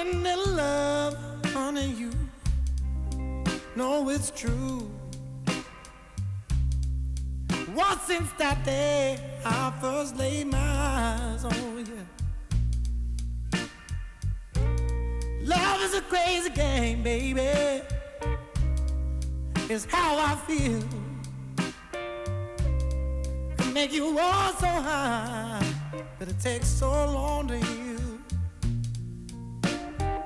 falling in love, honey, you know it's true. Well, since that day I first laid my eyes on you. Love is a crazy game, baby. It's how I feel. Can make you all so high, but it takes so long to heal.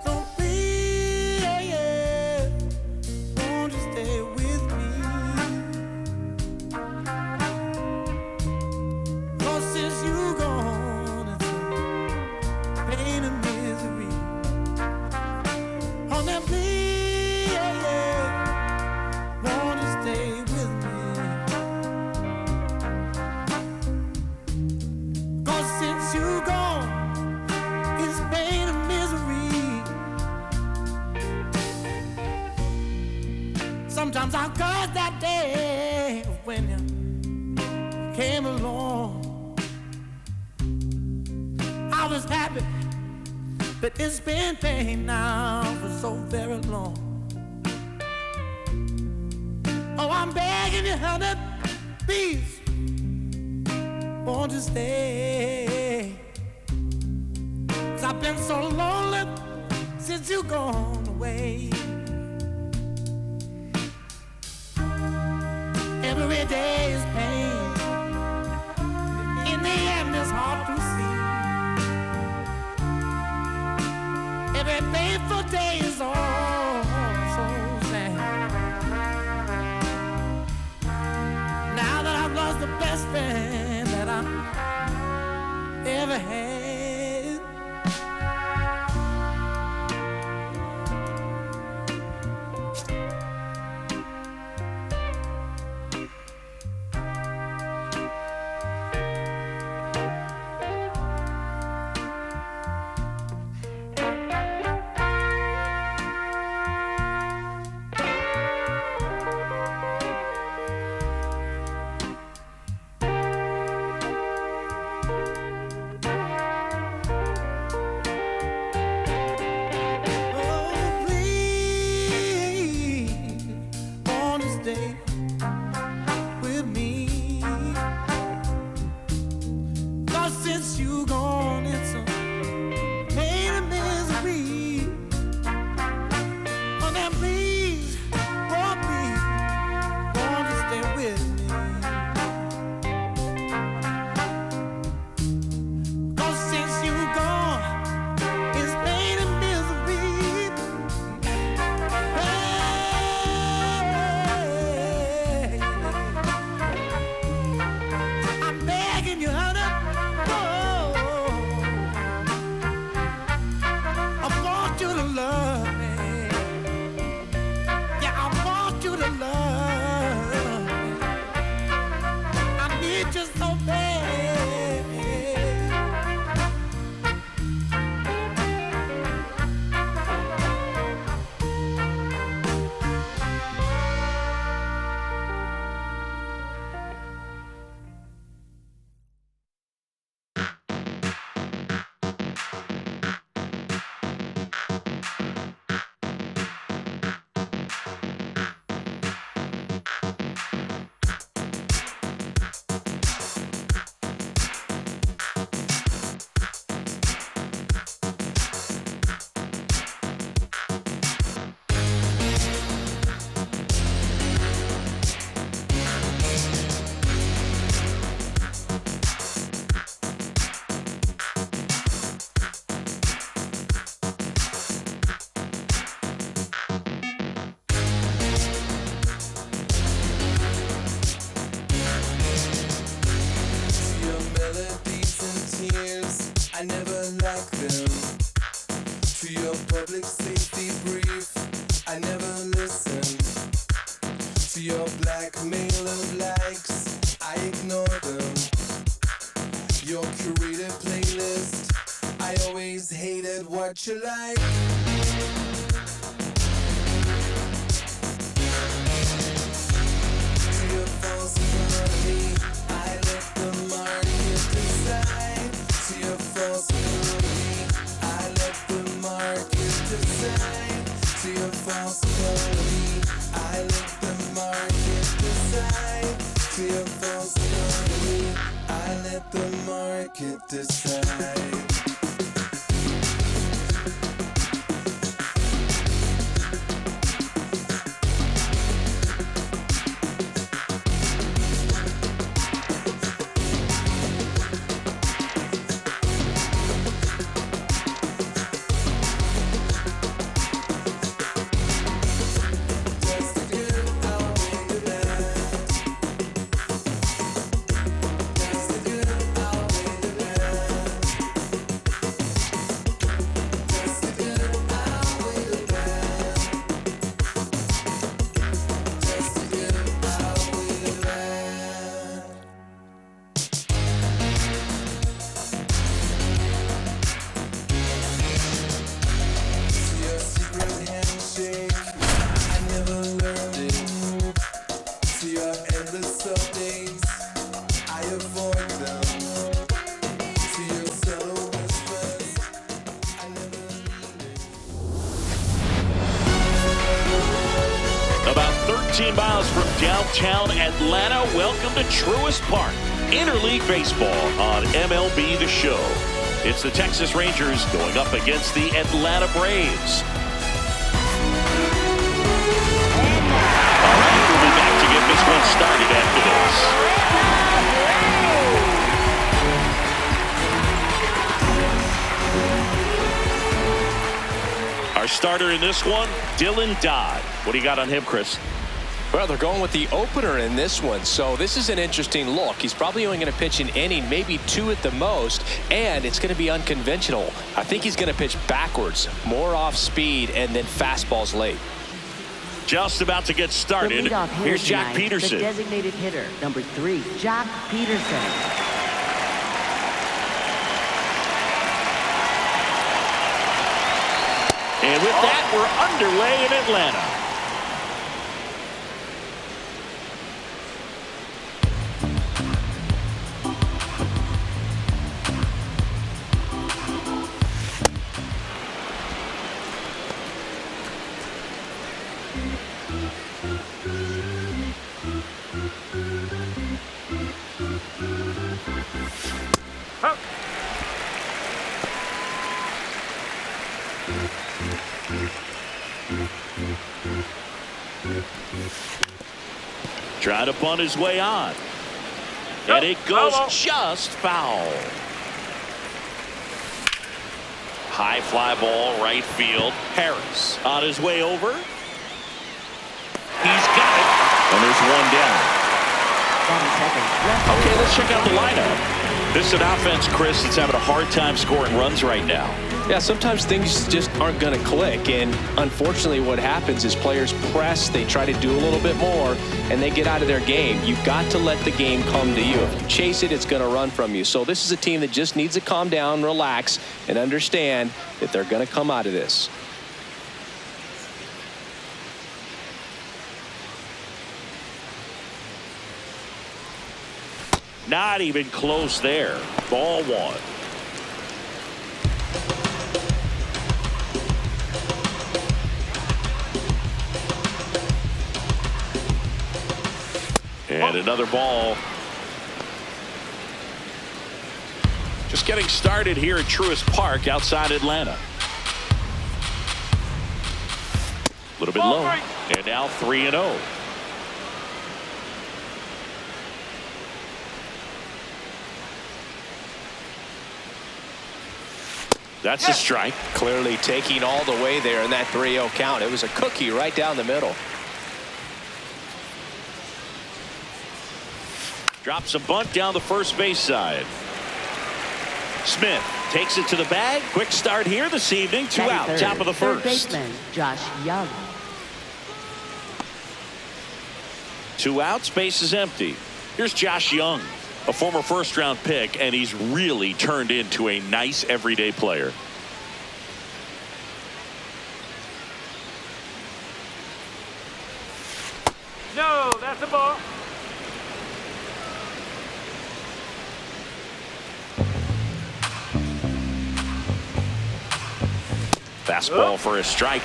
So please, won't you stay with me? 'Cause since you gone, it's a pain and misery. Oh, now please, won't you stay with me? 'Cause since you gone, it's pain and misery. Sometimes I curse that day when you came along. I was happy, but it's been pain now for so very long. Oh, I'm begging you, honey, please, won't you stay? 'Cause I've been so lonely since you gone away. Every day is pain. In the end, it's hard to see. Every painful day is all so sad. Now that I've lost the best friend that I ever had. I never liked them. To your public safety brief, I never listened. To your blackmail of likes, I ignore them. Your curated playlist, I always hated what you like. To your false economy, I let the market decide. To your false economy, I let the market decide. To your false economy, I let the market decide. To your false economy, I let the market decide. About 13 miles from downtown Atlanta, welcome to Truist Park. Interleague Baseball on MLB The Show. It's the Texas Rangers going up against the Atlanta Braves. All right, we'll be back to get this one started after this. Our starter in this one, Dylan Dodd. What do you got on him, Chris? Well, they're going with the opener in this one, so this is an interesting look. He's probably only going to pitch an inning, maybe two at the most, and it's going to be unconventional. I think he's going to pitch backwards, more off speed, and then fastballs late. Just about to get started. Here's Jack Peterson. The designated hitter, number 3, Jack Peterson. And with that, we're underway in Atlanta. Trying to bunt his way on. And it goes just foul. High fly ball, right field. Harris on his way over. He's got it. And there's one down. Okay, let's check out the lineup. This is an offense, Chris, that's having a hard time scoring runs right now. Yeah, sometimes things just aren't going to click, and unfortunately what happens is players press, they try to do a little bit more, and they get out of their game. You've got to let the game come to you. If you chase it, it's going to run from you. So this is a team that just needs to calm down, relax, and understand that they're going to come out of this. Not even close there. Ball one. And another ball. Just getting started here at Truist Park outside Atlanta. A little bit low. And now 3-0. That's a strike. Clearly taking all the way there in that 3-0 count. It was a cookie right down the middle. Drops a bunt down the first base side. Smith takes it to the bag. Quick start here this evening. 2 out, top of the first. Third baseman, Josh Young. 2 outs, base is empty. Here's Josh Young, a former first-round pick, and he's really turned into a nice everyday player. No, that's a ball. Fastball for a strike.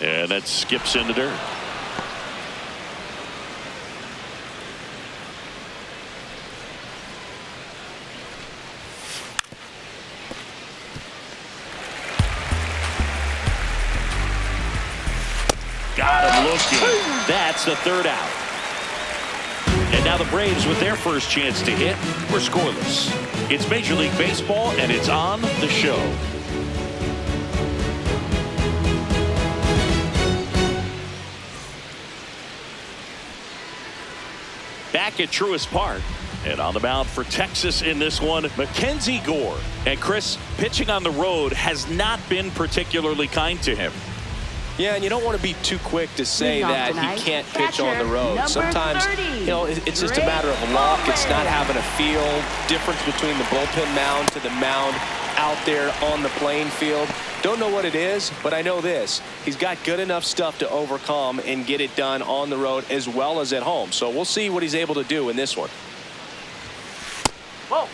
And that skips into dirt. Got him looking. That's the third out. And now the Braves with their first chance to hit. We're scoreless. It's Major League Baseball, and it's on the show. Back at Truist Park, and on the mound for Texas in this one, Mackenzie Gore. And Chris, pitching on the road has not been particularly kind to him. Yeah, and you don't want to be too quick to say that he can't pitch on the road. Sometimes, you know, it's just a matter of luck. It's not having a feel. Difference between the bullpen mound to the mound out there on the playing field. Don't know what it is, but I know this. He's got good enough stuff to overcome and get it done on the road as well as at home. So we'll see what he's able to do in this one. Whoa.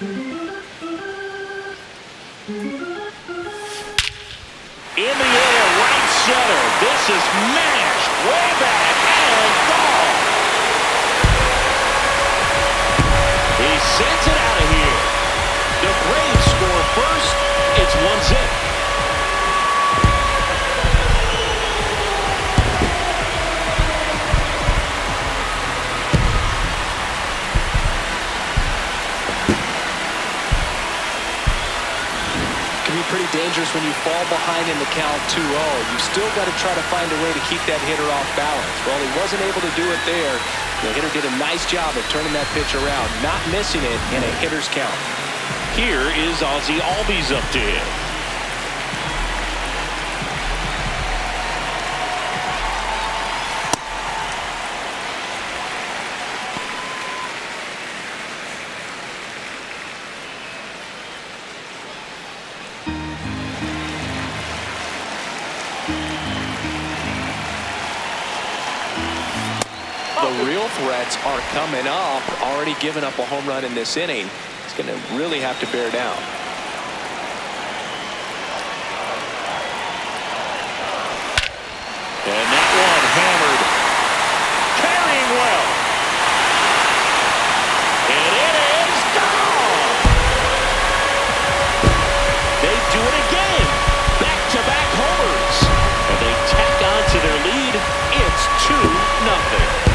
In the air, right center. This is mashed way back and gone. He sends it out of here. The Braves score first. It's 1-0. Pretty dangerous when you fall behind in the count 2-0. You've still got to try to find a way to keep that hitter off balance. Well, he wasn't able to do it there. The hitter did a nice job of turning that pitch around, not missing it in a hitter's count. Here is Ozzie Albies up to him. The real threats are coming up. Already given up a home run in this inning. He's going to really have to bear down. And that one hammered. Carrying well. And it is gone. They do it again. Back-to-back homers. And they tack on to their lead. It's 2-0.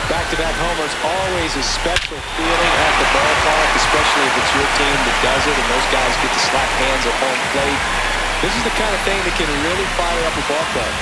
Back-to-back homers, always a special feeling at the ballpark, especially if it's your team that does it and those guys get to slap hands at home plate. This is the kind of thing that can really fire up a ball club.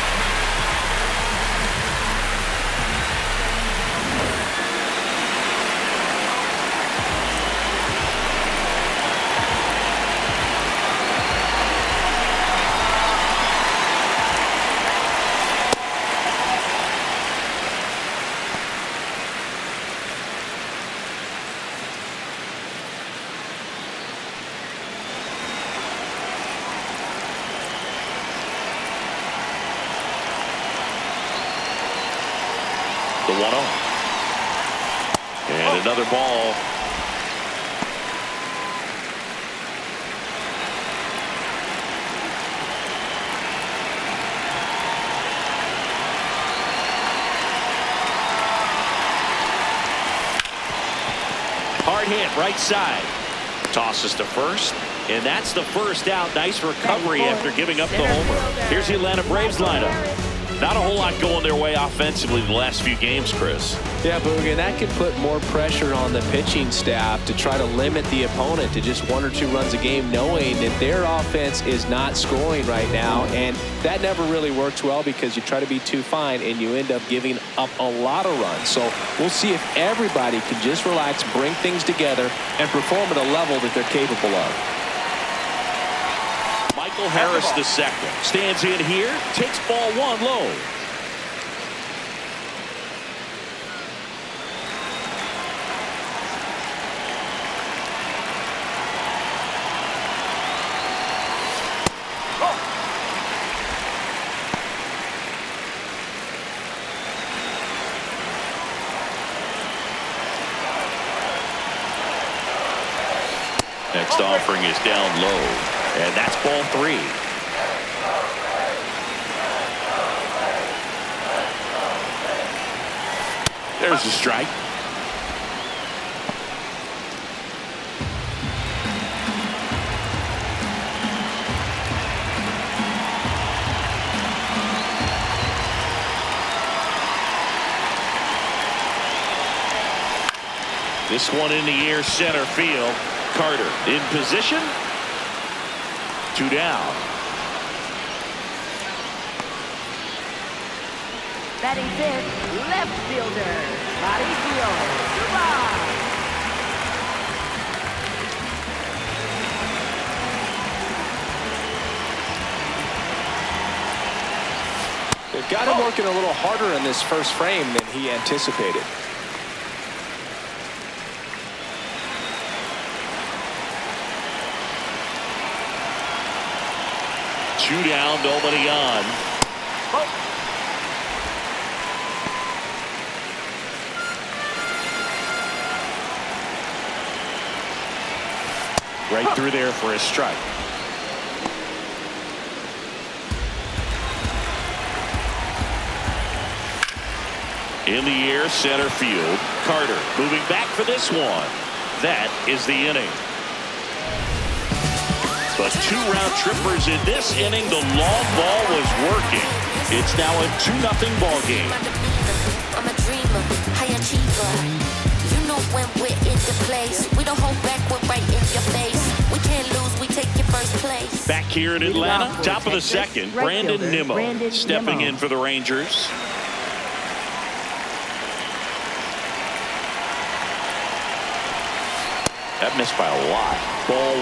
The 1-0. And another ball. Hard hit right side. Tosses to first. And that's the first out. Nice recovery after giving up the homer. Here's the Atlanta Braves lineup. Not a whole lot going their way offensively the last few games, Chris. Yeah, Boog, and that could put more pressure on the pitching staff to try to limit the opponent to just 1 or 2 runs a game, knowing that their offense is not scoring right now. And that never really works well because you try to be too fine and you end up giving up a lot of runs. So we'll see if everybody can just relax, bring things together, and perform at a level that they're capable of. Michael Harris the second stands in here, takes ball 1 low. Next offering is down low, and that's ball 3. There's a strike. This one in the air, center field. Carter in position. 2 down. Batting fifth, left fielder, Mauricio Duval. They've got him working a little harder in this first frame than he anticipated. Two down, nobody on. Right through there for a strike. In the air, center field. Carter moving back for this one. That is the inning. But 2 round trippers in this inning. The long ball was working. It's now a 2-0 ball game. I'm a dreamer, high achiever. You know when we're in the place, we don't hold back, we're right in your face. We can't lose, we take your first place. Back here in Atlanta, top of the second, Brandon Nimmo stepping in for the Rangers. That missed by a lot. Ball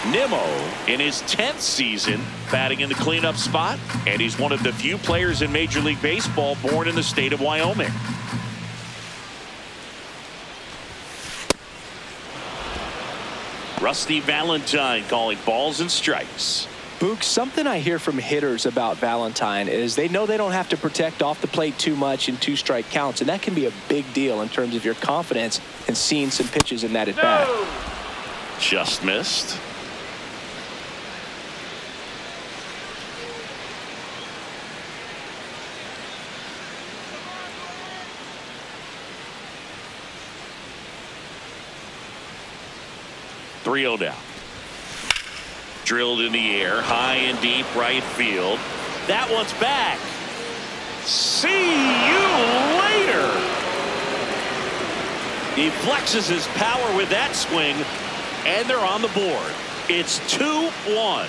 1. Nimmo in his 10th season batting in the cleanup spot, and he's one of the few players in Major League Baseball born in the state of Wyoming. Rusty Valentine calling balls and strikes. Boog, something I hear from hitters about Valentine is they know they don't have to protect off the plate too much in 2-strike counts, and that can be a big deal in terms of your confidence in seeing some pitches in that at bat. Just missed. Three-0 down. Drilled in the air, high and deep right field. That one's back. See you later. He flexes his power with that swing, and they're on the board. It's 2-1.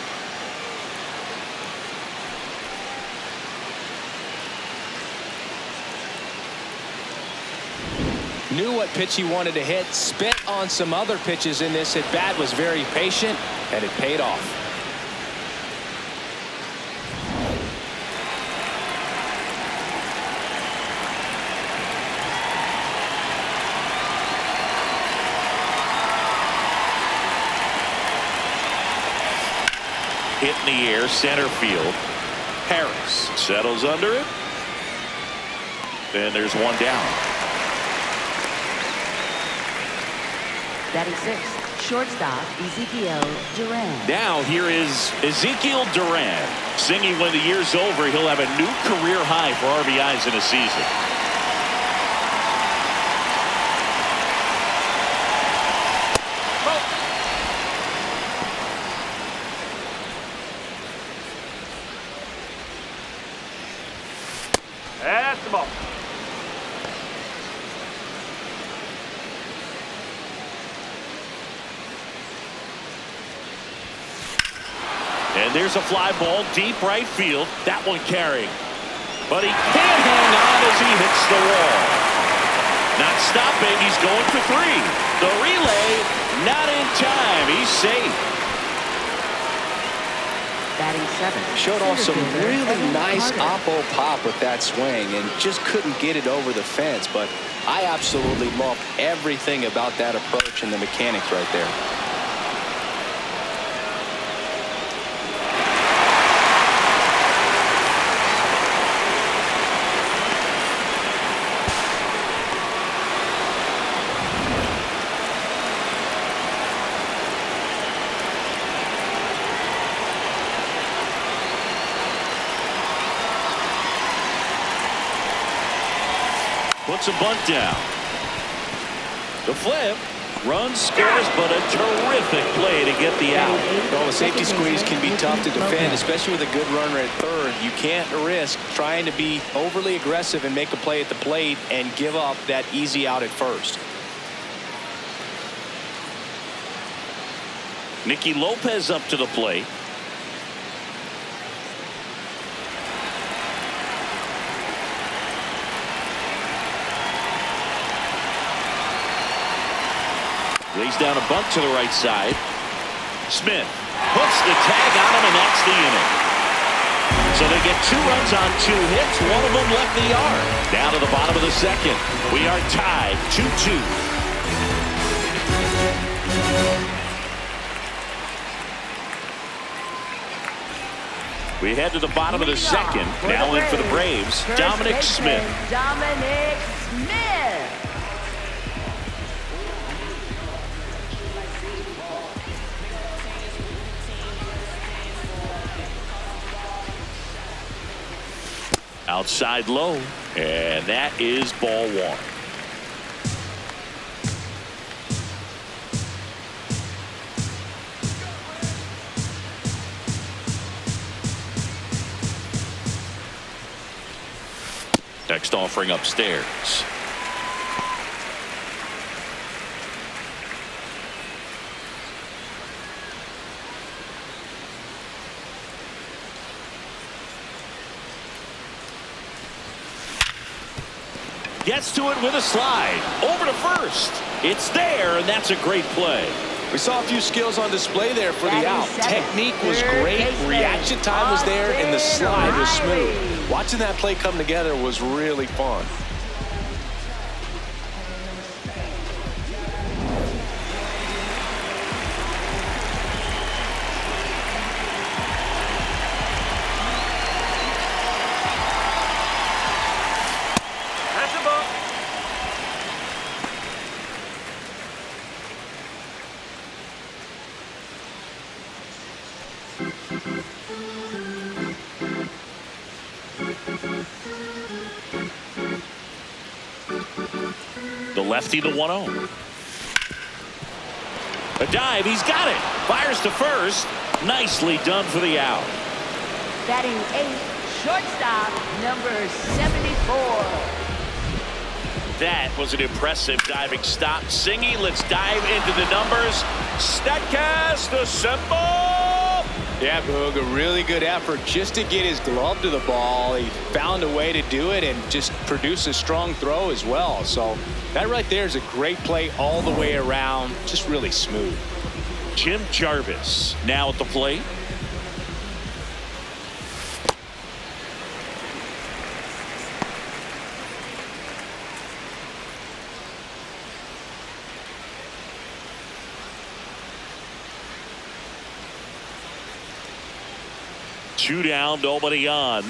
Knew what pitch he wanted to hit, spit on some other pitches in this at bat, was very patient, and it paid off. Hit in the air, center field. Harris settles under it. And there's one down. Batting sixth, shortstop Ezekiel Duran. Now here is Ezekiel Duran. Singing when the year's over, he'll have a new career high for RBIs in a season. And there's a fly ball deep right field. That one carrying. But he can't hang on as he hits the wall. Not stopping. He's going for 3. The relay, not in time. He's safe. Batting 7. Showed off some really nice oppo pop with that swing and just couldn't get it over the fence. But I absolutely love everything about that approach and the mechanics right there. Puts a bunt down. The flip. Run scores, but a terrific play to get the out. Well, the safety squeeze can be tough to defend, especially with a good runner at third. You can't risk trying to be overly aggressive and make a play at the plate and give up that easy out at first. Nicky Lopez up to the plate. Lays down a bunt to the right side. Smith puts the tag on him, and that's the inning. So they get 2 runs on 2 hits. One of them left the yard. Down to the bottom of the second. We are tied 2-2. We head to the bottom of the second. Now in for the Braves, Dominic Smith. Dominic Smith. Outside low, and that is ball 1. Next offering upstairs. Gets to it with a slide. Over to first. It's there, and that's a great play. We saw a few skills on display there for the out. Technique was great, reaction time was there, and the slide was smooth. Watching that play come together was really fun. That's a ball. The lefty, the 1-0. A dive, he's got it. Fires to first. Nicely done for the out. Batting 8, shortstop, number 74. That was an impressive diving stop. Singy, let's dive into the numbers. Statcast assemble. Yeah, Boog, a really good effort just to get his glove to the ball. He found a way to do it and just produce a strong throw as well. So that right there is a great play all the way around. Just really smooth. Jim Jarvis now at the plate. Two down, nobody on.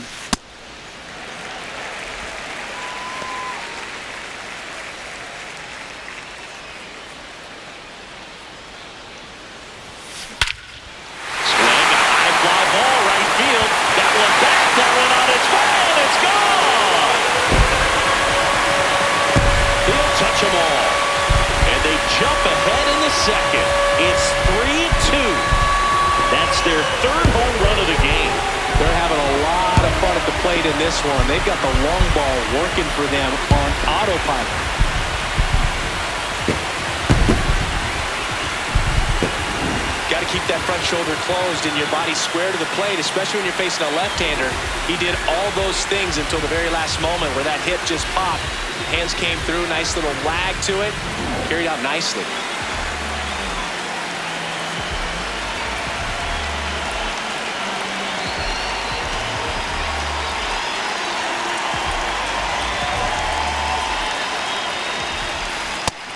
Second. It's 3-2. That's their 3rd home run of the game. They're having a lot of fun at the plate in this one. They've got the long ball working for them on autopilot. Got to keep that front shoulder closed and your body square to the plate, especially when you're facing a left-hander. He did all those things until the very last moment where that hip just popped. Hands came through, nice little lag to it, carried out nicely.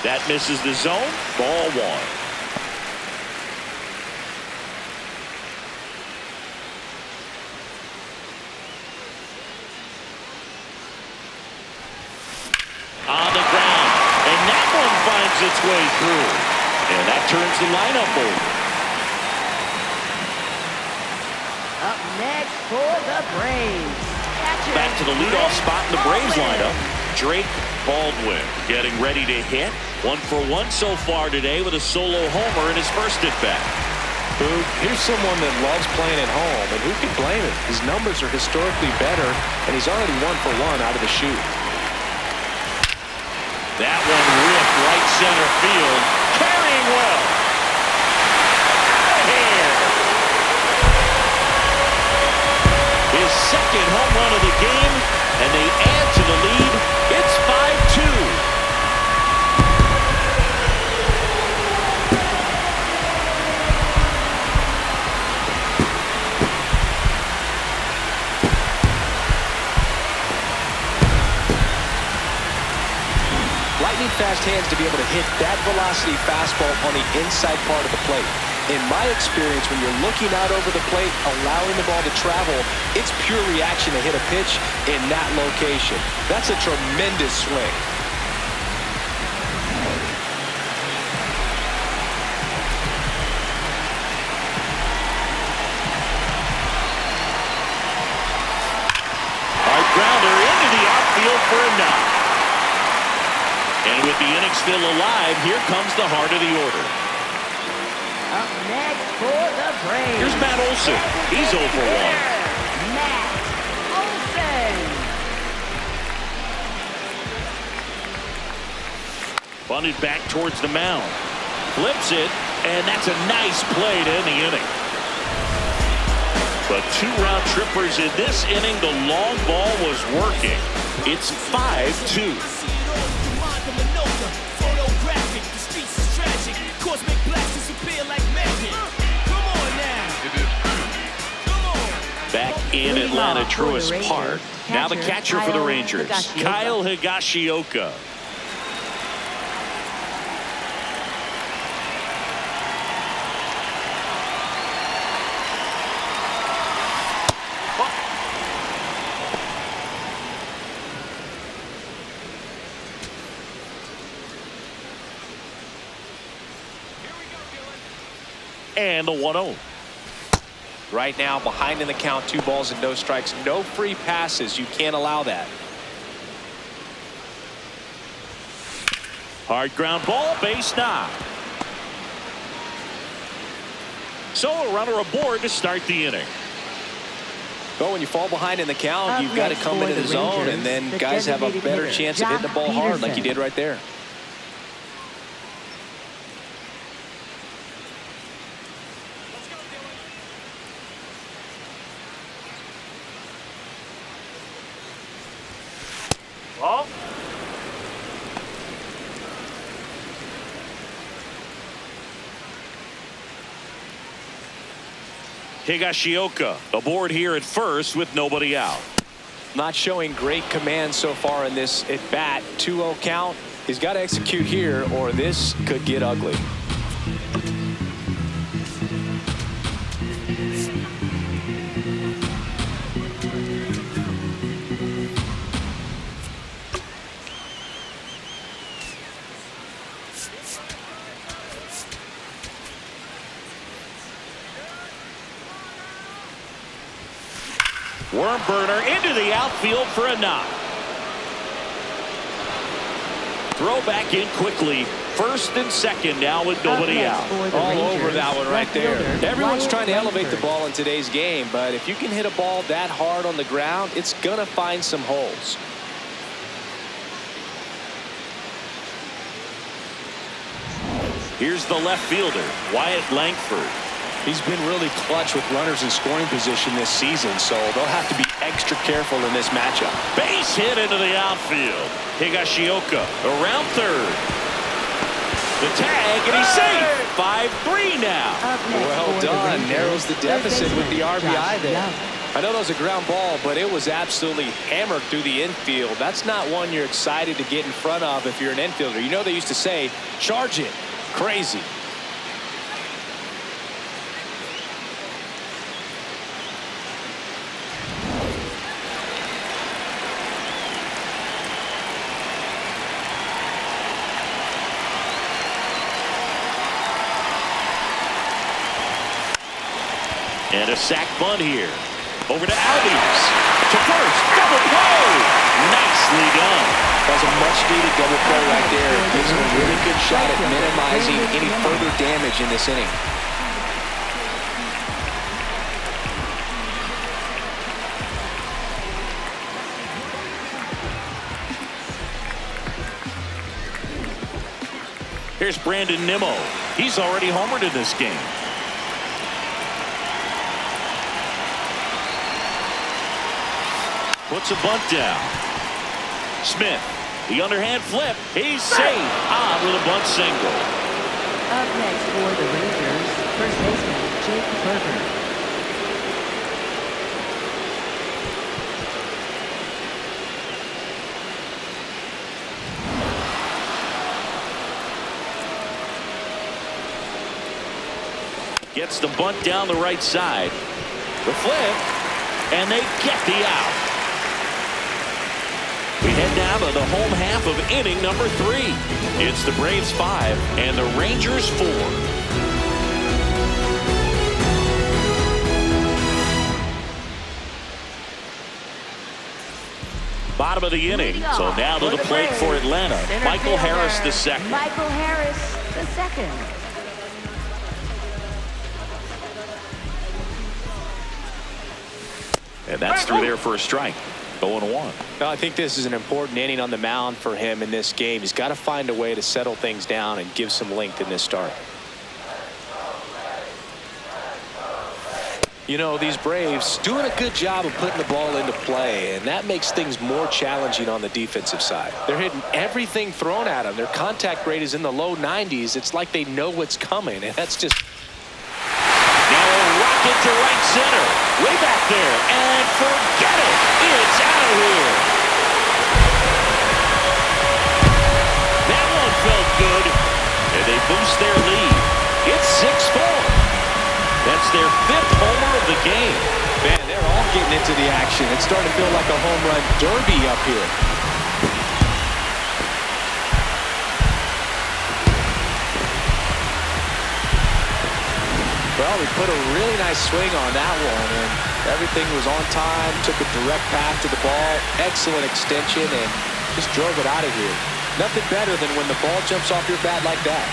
That misses the zone. Ball one. On the ground. And that one finds its way through. And that turns the lineup over. Up next for the Braves. Catcher, Back to the leadoff spot in the Braves lineup. Drake Baldwin getting ready to hit. 1 for 1 so far today with a solo homer in his first at-bat. Here's someone that loves playing at home, and who can blame him? His numbers are historically better, and he's already 1 for 1 out of the chute. That one ripped right center field. Carrying well. Here. His second home run of the game, and they add to the lead. It's 5-2. Lightning fast hands to be able to hit that velocity fastball on the inside part of the plate. In my experience, when you're looking out over the plate, allowing the ball to travel, it's pure reaction to hit a pitch in that location. That's a tremendous swing. Hard grounder into the outfield for a knock. And with the inning still alive, here comes the heart of the order. Up next for the Braves. Here's Matt Olson. He's 0 for 1. Matt Olson. Bunted back towards the mound. Flips it, and that's a nice play to end the inning. But 2 round trippers in this inning. The long ball was working. It's 5-2. Back in Atlanta, Truist Park. Now the catcher for the Rangers, Kyle Higashioka. And the 1-0. Right now, behind in the count, 2 balls and no strikes. No free passes. You can't allow that. Hard ground ball, base knock. So a runner aboard to start the inning. But when you fall behind in the count, you've got to come into the zone, and then guys have a better chance of hitting the ball hard like you did right there. Ball. Higashioka aboard here at first with nobody out. Not showing great command so far in this at-bat. 2-0 count. He's got to execute here, or this could get ugly. Worm burner into the outfield for a knock. Throw back in quickly. First and second now with nobody out. All over that one right there. Everyone's trying to elevate the ball in today's game, but if you can hit a ball that hard on the ground, it's going to find some holes. Here's the left fielder, Wyatt Langford. He's been really clutch with runners in scoring position this season, so they'll have to be extra careful in this matchup. Base hit into the outfield. Higashioka around third. The tag, and he's safe. 5-3 now. Well done. Narrows the deficit with the RBI there. I know that was a ground ball, but it was absolutely hammered through the infield. That's not one you're excited to get in front of if you're an infielder. You know they used to say, charge it. Crazy. And a sac bunt here. Over to Albies. To first. Double play. Nicely done. That was a much-needed double play right there. It gives him a really good shot at minimizing any further damage in this inning. Here's Brandon Nimmo. He's already homered in this game. Puts a bunt down. Smith, the underhand flip. He's safe. On with a bunt single. Up next for the Rangers, first baseman Jake Berger. Gets the bunt down the right side. The flip. And they get the out. We head now to the home half of inning number 3. It's the Braves 5 and the Rangers 4. Bottom of the inning. So now to the plate for Atlanta. Michael Harris the second. Michael Harris the second. And that's through there for a strike. 0-1. No, I think this is an important inning on the mound for him in this game. He's got to find a way to settle things down and give some length in this start. You know, these Braves doing a good job of putting the ball into play, and that makes things more challenging on the defensive side. They're hitting everything thrown at them. Their contact rate is in the low 90s. It's like they know what's coming, and that's just... Now a rocket to right center. Way back there. And forget it. It's out of here. That one felt good. And they boost their lead. It's 6-4. That's their 5th homer of the game. Man, they're all getting into the action. It's starting to feel like a home run derby up here. Well, we put a really nice swing on that one, and everything was on time, took a direct path to the ball, excellent extension, and just drove it out of here. Nothing better than when the ball jumps off your bat like that.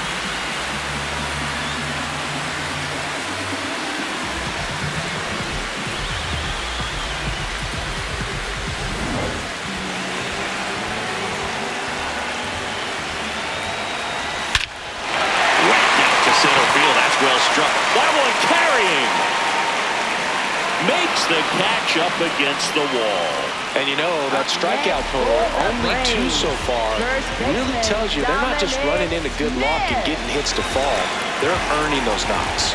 Well struck. That one carrying. Makes the catch up against the wall. And you know, that strikeout total, only 2 so far, really tells you they're not just running into good luck and getting hits to fall. They're earning those knocks.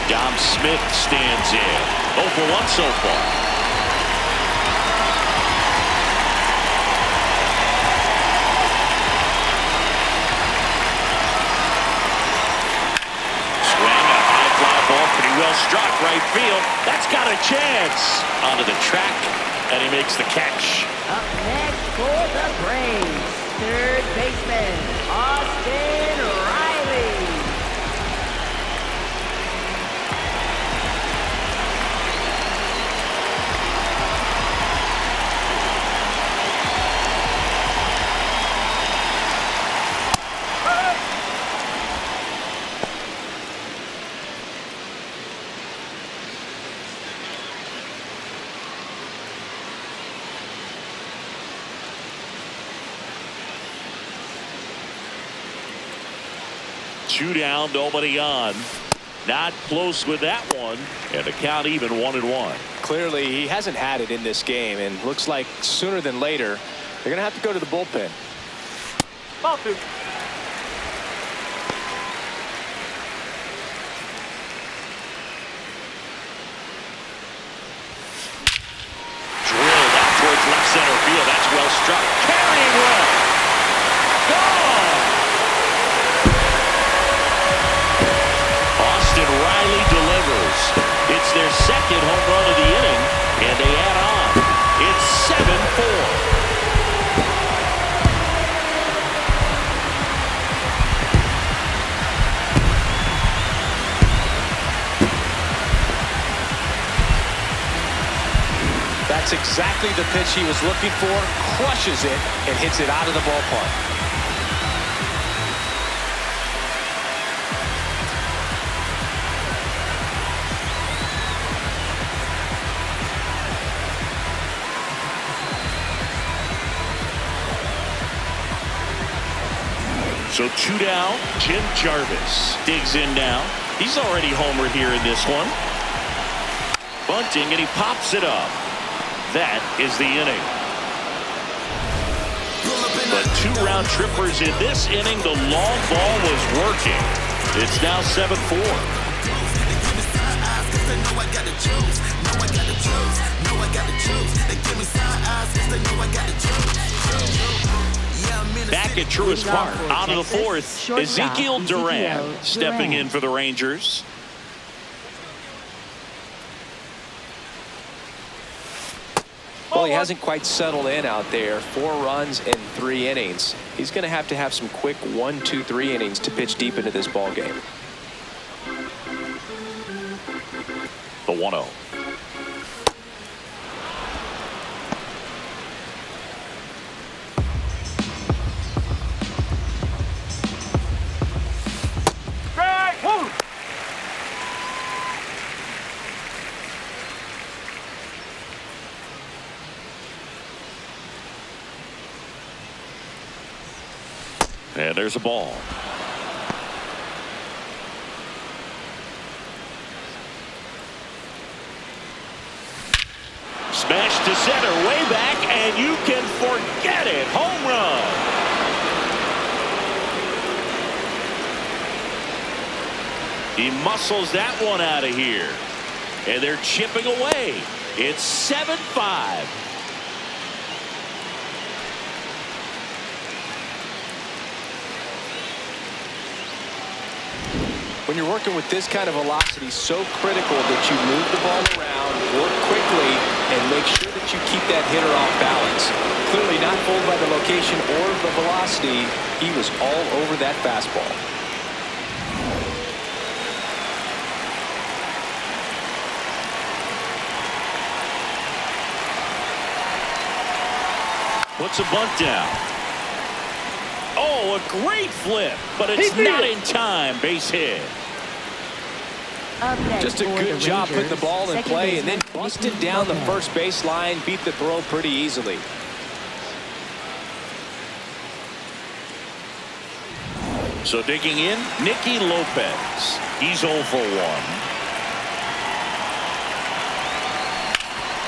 Dom Smith stands in. 0 for 1 so far. Well struck right field. That's got a chance. Onto the track, and he makes the catch. Up next for the Braves, third baseman Austin Riley. Two down, nobody on. Not close with that one, and the count even 1-1. Clearly, he hasn't had it in this game, and looks like sooner than later, they're going to have to go to the bullpen. Ball 2. Drilled out towards left center field. That's well struck. Carrying well. Gone. Austin Riley delivers. It's their second home run of the inning, and they add on. It's 7-4. That's exactly the pitch he was looking for. Crushes it and hits it out of the ballpark. So 2 down. Jim Jarvis digs in now. He's already homered here in this one. Bunting, and he pops it up. That is the inning. But 2 round trippers in this inning. The long ball was working. It's now 7-4. Back at Truist Park, out of the 4th, Ezekiel Duran stepping in for the Rangers. Well, he hasn't quite settled in out there. 4 runs in 3 innings. He's going to have some quick 1, 2, 3 innings to pitch deep into this ball game. The 1-0. And there's a ball. Smash to center, way back, and you can forget it. Home run. He muscles that one out of here. And they're chipping away. It's 7-5. When you're working with this kind of velocity, so critical that you move the ball around, work quickly, and make sure that you keep that hitter off balance. Clearly not fooled by the location or the velocity. He was all over that fastball. Puts a bunt down. Oh, a great flip, but it's not in time. Base hit. Just a good job putting the ball in play and then busted down the first base line, beat the throw pretty easily. So digging in, Nicky Lopez. He's 0 for 1.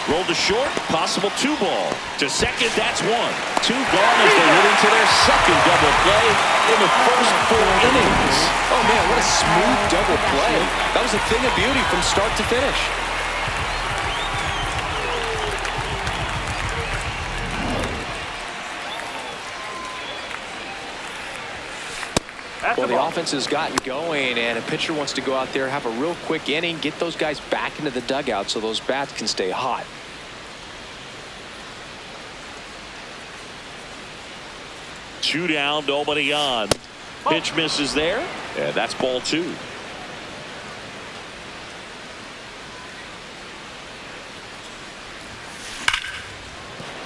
Rolled to short, possible 2 ball. To second, that's 1. 2 gone as they head into their second double play in the first 4 innings. Oh man, what a smooth double play. That was a thing of beauty from start to finish. Well, the offense has gotten going, and a pitcher wants to go out there, have a real quick inning, get those guys back into the dugout so those bats can stay hot. Two down, nobody on. Pitch misses there, and that's ball 2.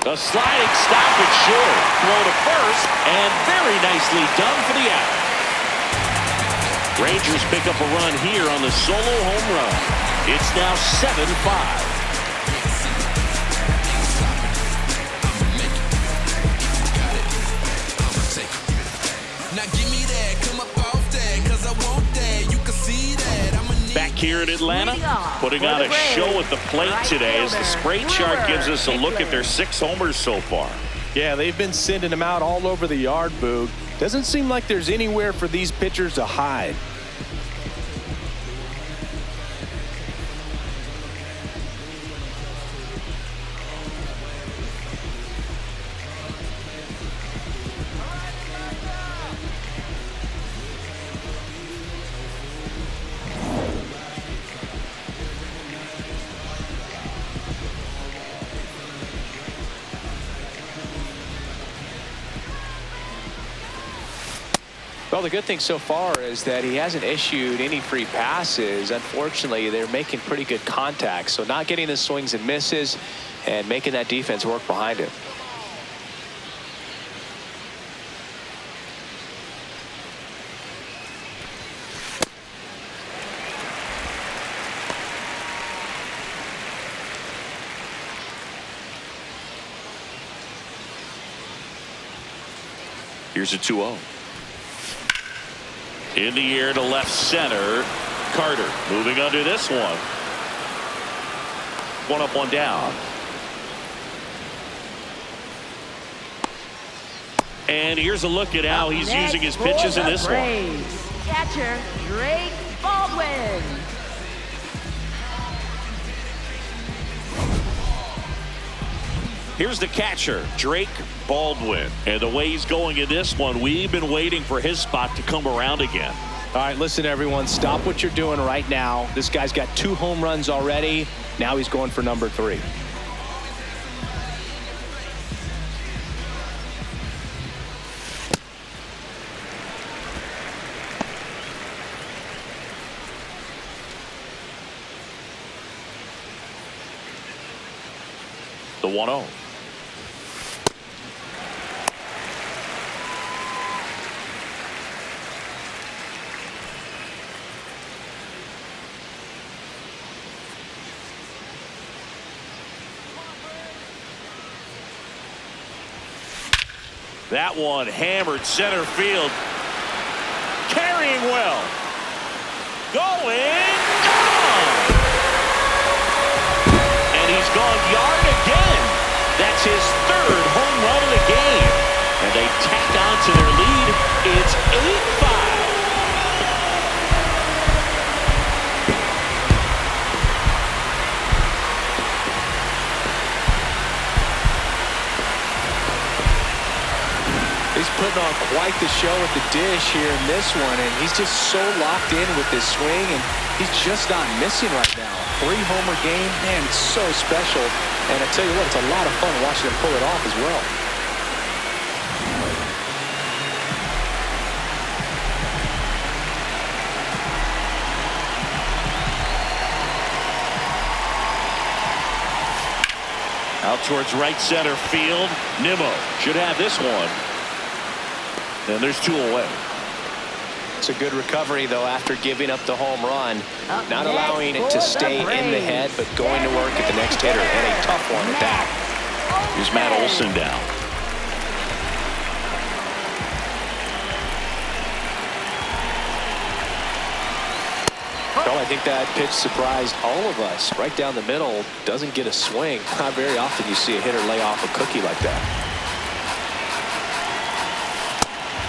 A sliding stop at short. Throw to first, and very nicely done for the out. Rangers pick up a run here on the solo home run. It's now 7-5. Now give me that, come up off that, cause I want that. You can see that, I'm a Back here in Atlanta, putting on a show at the plate today as the spray chart gives us a look at their 6 homers so far. Yeah, they've been sending them out all over the yard, Boog. Doesn't seem like there's anywhere for these pitchers to hide. Well, the good thing so far is that he hasn't issued any free passes. Unfortunately, they're making pretty good contact. So not getting the swings and misses and making that defense work behind him. Here's a 2-0. In the air to left center. Carter moving under this one. 1 up, 1 down. And here's a look at how he's using his pitches in this one. Catcher Drake Baldwin. Here's the catcher, Drake Baldwin. And the way he's going in this one, we've been waiting for his spot to come around again. All right, listen, everyone, stop what you're doing right now. This guy's got 2 home runs already. Now he's going for number 3. The 1-0. That one hammered center field. Carrying well. Going. Gone. And he's gone yard again. That's his 3rd home run of the game. And they tack on to their lead. It's 8-5. He's putting on quite the show at the dish here in this one, and he's just so locked in with this swing, and he's just not missing right now. 3-homer game, man, it's so special. And I tell you what, it's a lot of fun watching him pull it off as well. Out towards right center field. Nimmo should have this one. And there's 2 away. It's a good recovery, though, after giving up the home run. Not allowing it to stay in the head, but going to work at the next hitter. And a tough one at that. Here's Matt Olson down. Well, I think that pitch surprised all of us. Right down the middle, doesn't get a swing. Not very often you see a hitter lay off a cookie like that.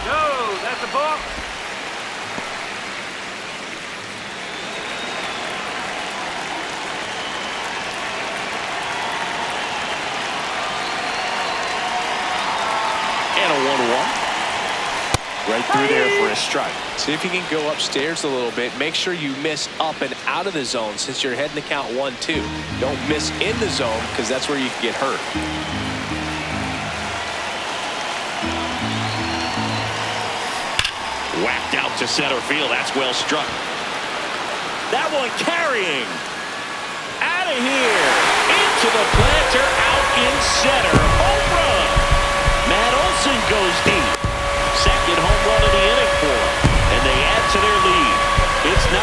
No, that's a ball. And a 1-1. Right through there for a strike. See if you can go upstairs a little bit. Make sure you miss up and out of the zone since you're heading to count 1-2. Don't miss in the zone because that's where you can get hurt. Whacked out to center field. That's well struck. That one carrying. Out of here. Into the planter. Out in center. Home run. Matt Olson goes deep. Second home run of the inning for him. And they add to their lead. It's 9-5.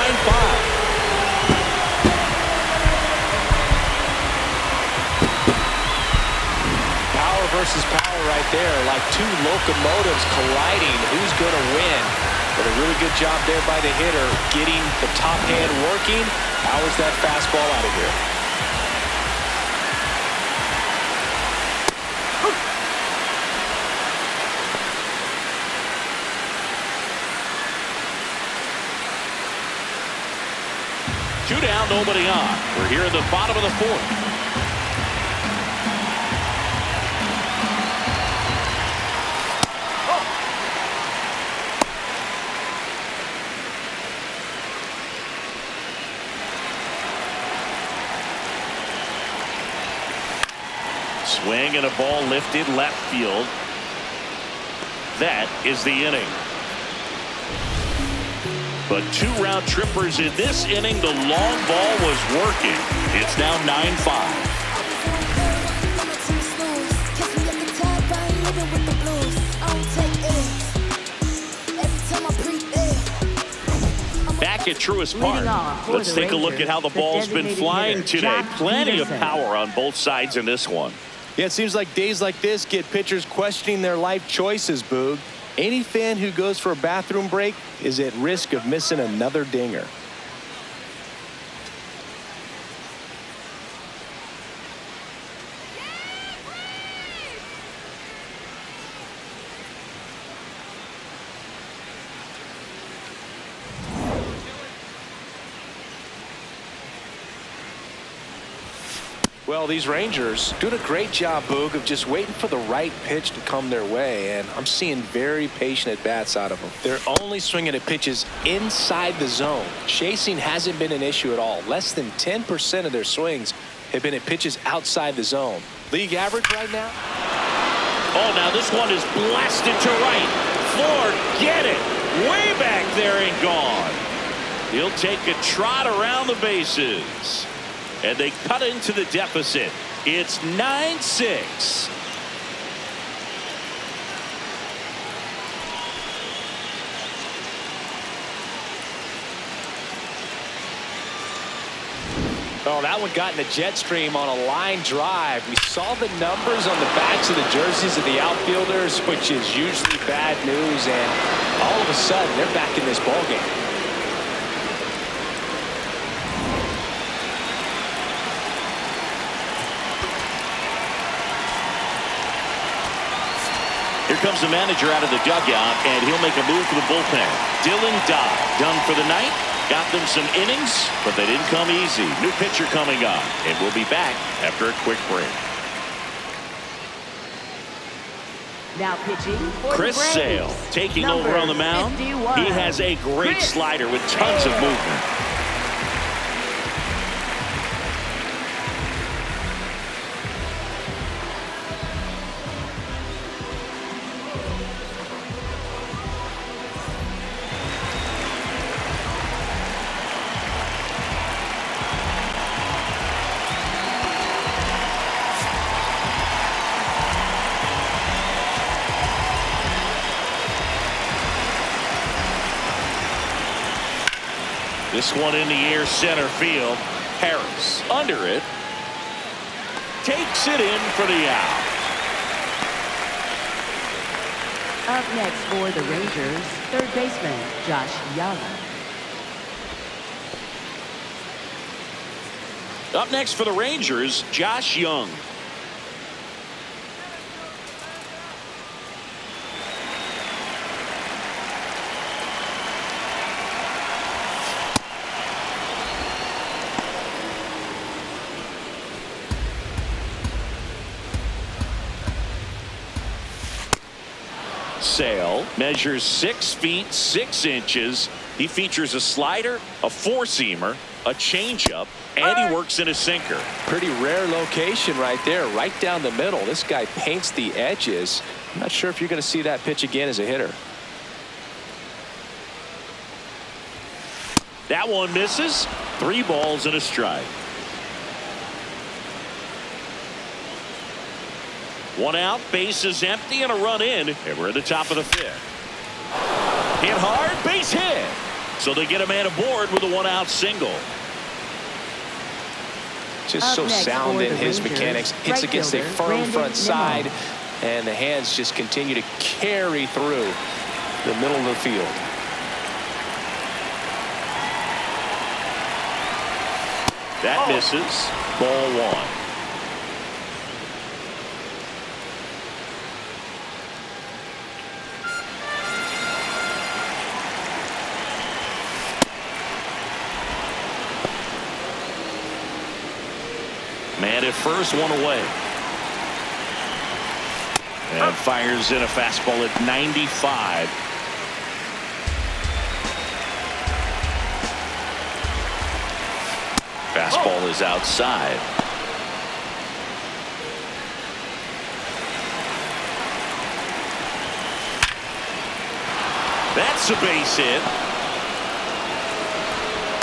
Power versus power right there, like 2 locomotives colliding. Who's going to win? But a really good job there by the hitter, getting the top hand working. Powers that fastball out of here. Two down, nobody on. We're here in the bottom of the fourth. Swing and a ball lifted left field. That is the inning. But two round trippers in this inning. The long ball was working. It's now 9-5. Back at Truist Park, let's take a look at how the ball's been flying today. Plenty of power on both sides in this one. Yeah, it seems like days like this get pitchers questioning their life choices, Boog. Any fan who goes for a bathroom break is at risk of missing another dinger. Well, these Rangers doing a great job, Boog, of just waiting for the right pitch to come their way, and I'm seeing very patient at-bats out of them. They're only swinging at pitches inside the zone. Chasing hasn't been an issue at all. Less than 10% of their swings have been at pitches outside the zone. League average right now? Oh, now this one is blasted to right. Forget it. Way back there and gone. He'll take a trot around the bases. And they cut into the deficit. It's 9-6. Oh, that one got in the jet stream on a line drive. We saw the numbers on the backs of the jerseys of the outfielders, which is usually bad news. And all of a sudden, they're back in this ballgame. Here comes the manager out of the dugout, and he'll make a move for the bullpen. Dylan Dodd done for the night. Got them some innings, but they didn't come easy. New pitcher coming up, and we'll be back after a quick break. Now pitching for Chris the Sale Braves, taking number over on the mound. 51. He has a great Chris slider with tons of movement. This one in the air, center field. Harris under it. Takes it in for the out. Up next for the Rangers, third baseman Josh Young. Up next for the Rangers, Josh Young. Sale measures 6 feet 6 inches. He features a slider, a four-seamer, a changeup, and he works in a sinker. Pretty rare location right there, right down the middle. This guy paints the edges. I'm not sure if you're going to see that pitch again as a hitter. That one misses. 3 balls and a strike. 1 out, base is empty, and a run in, and we're at the top of the 5th. Hit hard, base hit. So they get a man aboard with a 1-out single. Just so sound in his mechanics. Hits against a firm front side, and the hands just continue to carry through the middle of the field. That misses. Ball 1. Man at first, 1 away. And fires in a fastball at 95. Fastball is outside. That's a base hit.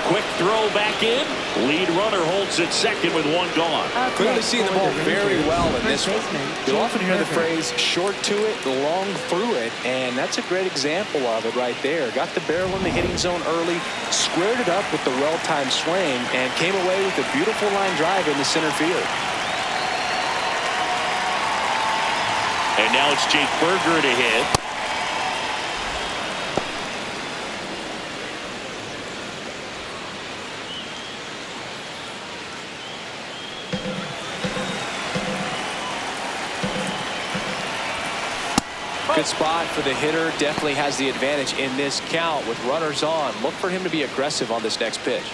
Quick throw back in. Lead runner holds at second with 1 gone. Clearly seeing the ball very well in this one. You'll often hear the phrase short to it, long through it, and that's a great example of it right there. Got the barrel in the hitting zone early, squared it up with the well-timed swing, and came away with a beautiful line drive in the center field. And now it's Jake Berger to hit. Good spot for the hitter. Definitely has the advantage in this count with runners on. Look for him to be aggressive on this next pitch.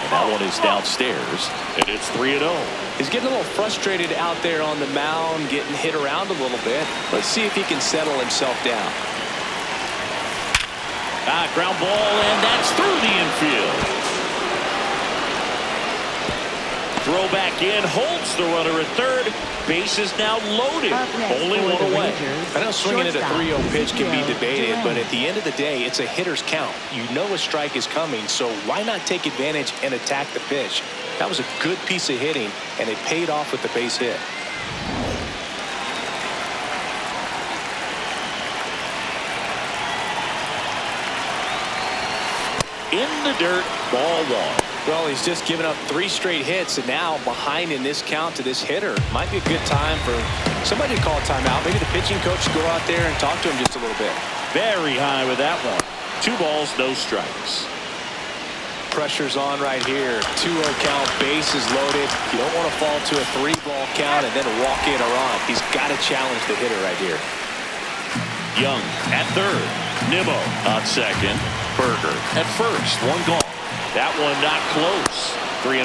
And that one is downstairs, and it's 3-0. He's getting a little frustrated out there on the mound, getting hit around a little bit. Let's see if he can settle himself down. Ground ball, and that's through the infield. Throw back in, holds the runner at third. Base is now loaded. Only 1 away. I know swinging at a 3-0 pitch can be debated, but at the end of the day, it's a hitter's count. You know a strike is coming, so why not take advantage and attack the pitch? That was a good piece of hitting, and it paid off with the base hit. In the dirt, ball 1. Well, he's just given up 3 straight hits, and now behind in this count to this hitter. Might be a good time for somebody to call a timeout. Maybe the pitching coach should go out there and talk to him just a little bit. Very high with that one. 2 balls, no strikes. Pressure's on right here. 2-0 count, bases loaded. You don't want to fall to a 3-ball count and then walk in or on. He's got to challenge the hitter right here. Young at third. Nimmo on second. Berger at first. 1 gone. That one not close. 3-1.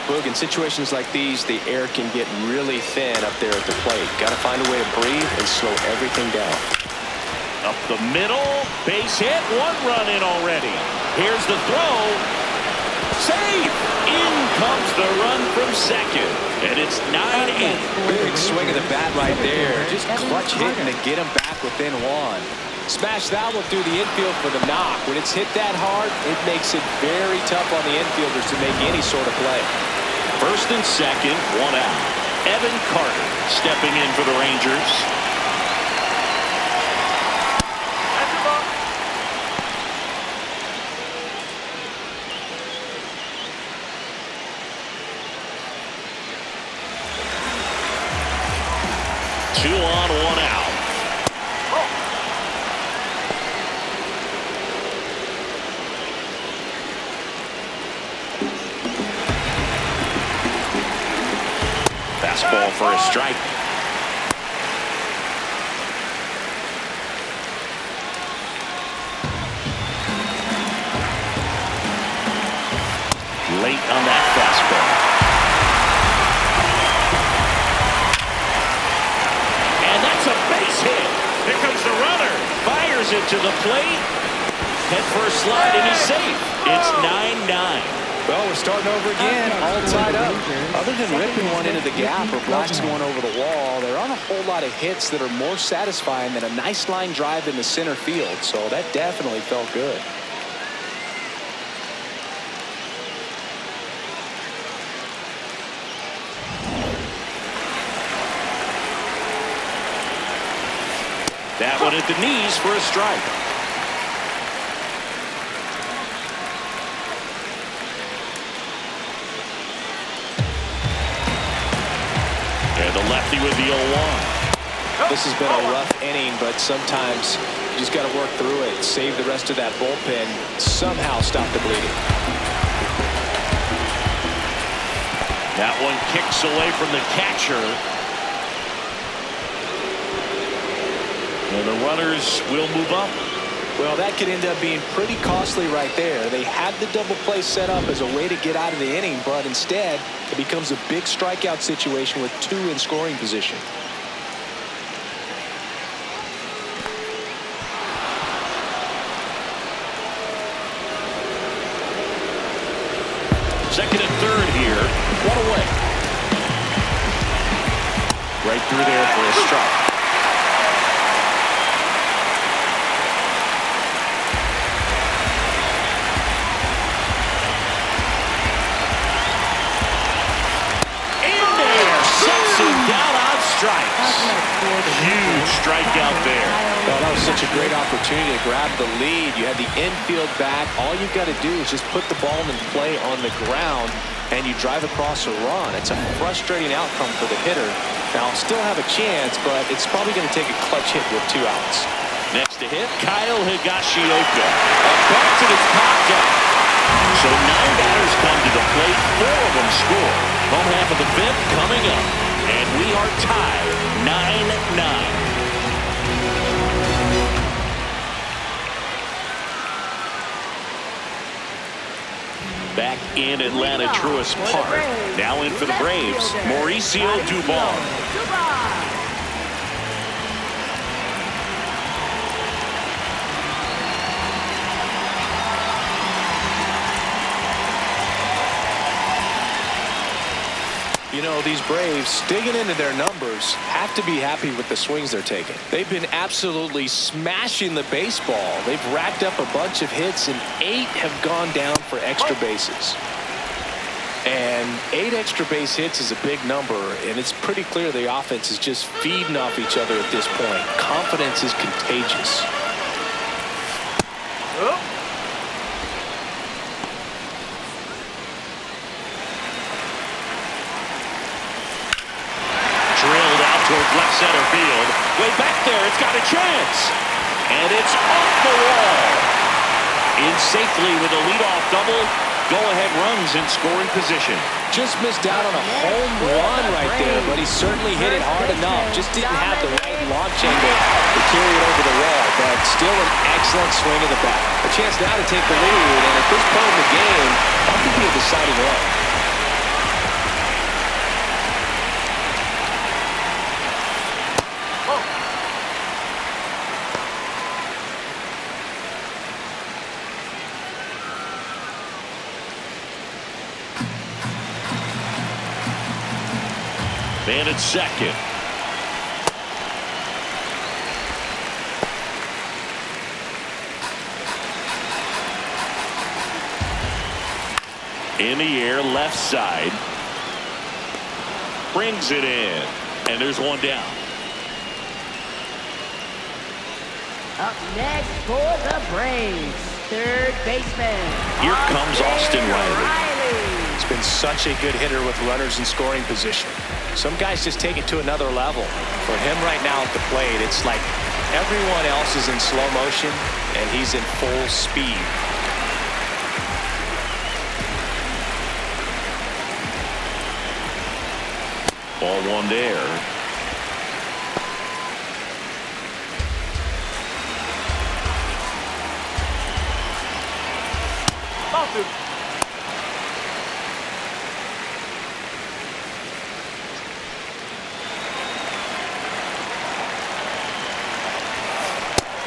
Boog, in situations like these, the air can get really thin up there at the plate. Got to find a way to breathe and slow everything down. Up the middle. Base hit. 1 run in already. Here's the throw. Save. In comes the run from second. And it's 9-8. Big swing of the bat right there. Just clutch hitting to get him back within 1. Smash that one through the infield for the knock. When it's hit that hard, it makes it very tough on the infielders to make any sort of play. First and second, 1 out. Evan Carter stepping in for the Rangers. That's a ball. 2 on, 1 out. Fastball for a strike. Late on that fastball. And that's a base hit. Here comes the runner. Fires it to the plate. Head first slide, and he's safe. It's 9-9. Well, we're starting over again, all tied up. Other than ripping one into the gap or blasting one over the wall, there aren't a whole lot of hits that are more satisfying than a nice line drive in the center field. So that definitely felt good. That one at the knees for a strike. And the lefty with the 0-1. This has been a rough inning, but sometimes you just got to work through it, save the rest of that bullpen, somehow stop the bleeding. That one kicks away from the catcher. And the runners will move up. Well, that could end up being pretty costly right there. They had the double play set up as a way to get out of the inning, but instead it becomes a big strikeout situation with 2 in scoring position. Second and third here. One away. Right through there for a strike. Down on strikes. Huge strikeout there. Well, that was such a great opportunity to grab the lead. You had the infield back. All you've got to do is just put the ball in play on the ground, and you drive across a run. It's a frustrating outcome for the hitter. Now, still have a chance, but it's probably going to take a clutch hit with 2 outs. Next to hit, Kyle Higashioka. Back to the pocket. So 9 batters come to the plate. 4 of them score. Home half of the 5th coming up. And we are tied 9-9. Back in Atlanta, Truist Park. Now in for the Braves, Mauricio Dubon. You know, these Braves, digging into their numbers, have to be happy with the swings they're taking. They've been absolutely smashing the baseball. They've racked up a bunch of hits, and 8 have gone down for extra bases. And 8 extra base hits is a big number, and it's pretty clear the offense is just feeding off each other at this point. Confidence is contagious. Towards left center field. Way back there, it's got a chance. And it's off the wall. In safely with a leadoff double. Go-ahead runs in scoring position. Just missed out on a home run right there, but he certainly hit it hard enough. Just didn't have the right launch angle to carry it over the wall, but still an excellent swing of the bat. A chance now to take the lead, and at this point in the game, that could be a deciding run. Man at second. In the air, left side. Brings it in. And there's one down. Up next for the Braves, third baseman. Here comes Austin Riley. He's been such a good hitter with runners in scoring position. Some guys just take it to another level. For him right now at the plate, it's like everyone else is in slow motion and he's in full speed. Ball one there.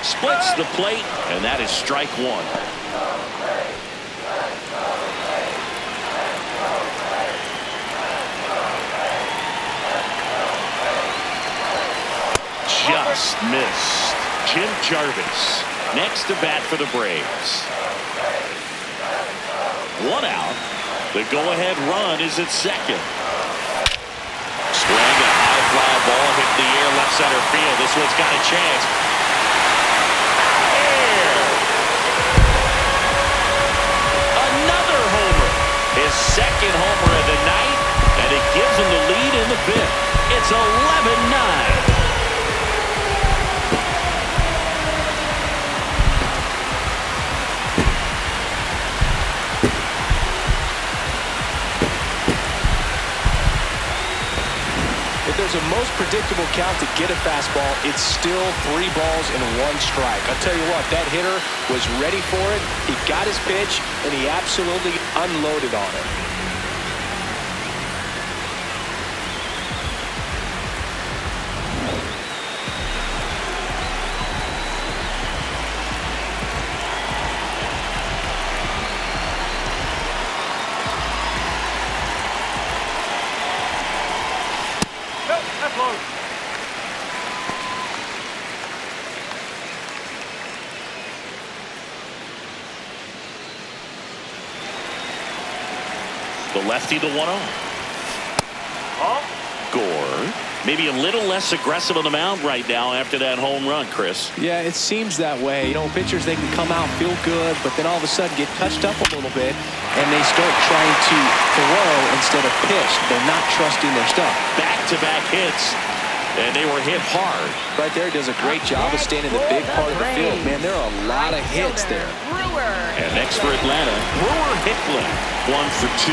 Splits the plate, and that is strike one. Just missed. Jim Jarvis next to bat for the Braves. One out. The go-ahead run is at second. Swing, a high fly ball hit the air left center field. This one's got a chance. Another homer. His second homer of the night, and it gives him the lead in the 5th. It's 11-9. most predictable count to get a fastball. It's still 3 balls and 1 strike. I'll tell you what, that hitter was ready for it. He got his pitch, and he absolutely unloaded on it. The lefty, the 1-0. Gore, maybe a little less aggressive on the mound right now after that home run, Chris. Yeah, it seems that way. You know, pitchers, they can come out, feel good, but then all of a sudden get touched up a little bit, and they start trying to throw instead of pitch. They're not trusting their stuff. Back-to-back hits, and they were hit hard. Right there, does a great job of staying in the big part of the field. Man, there are a lot of hits there. And next for Atlanta, Brewer Hicklin, 1 for 2.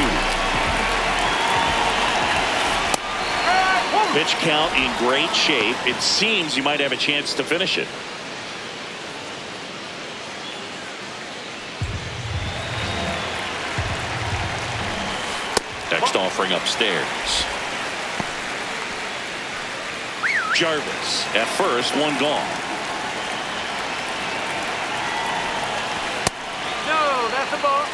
Pitch count in great shape. It seems you might have a chance to finish it. Next offering upstairs. Jarvis at first, 1 gone. No, that's a ball.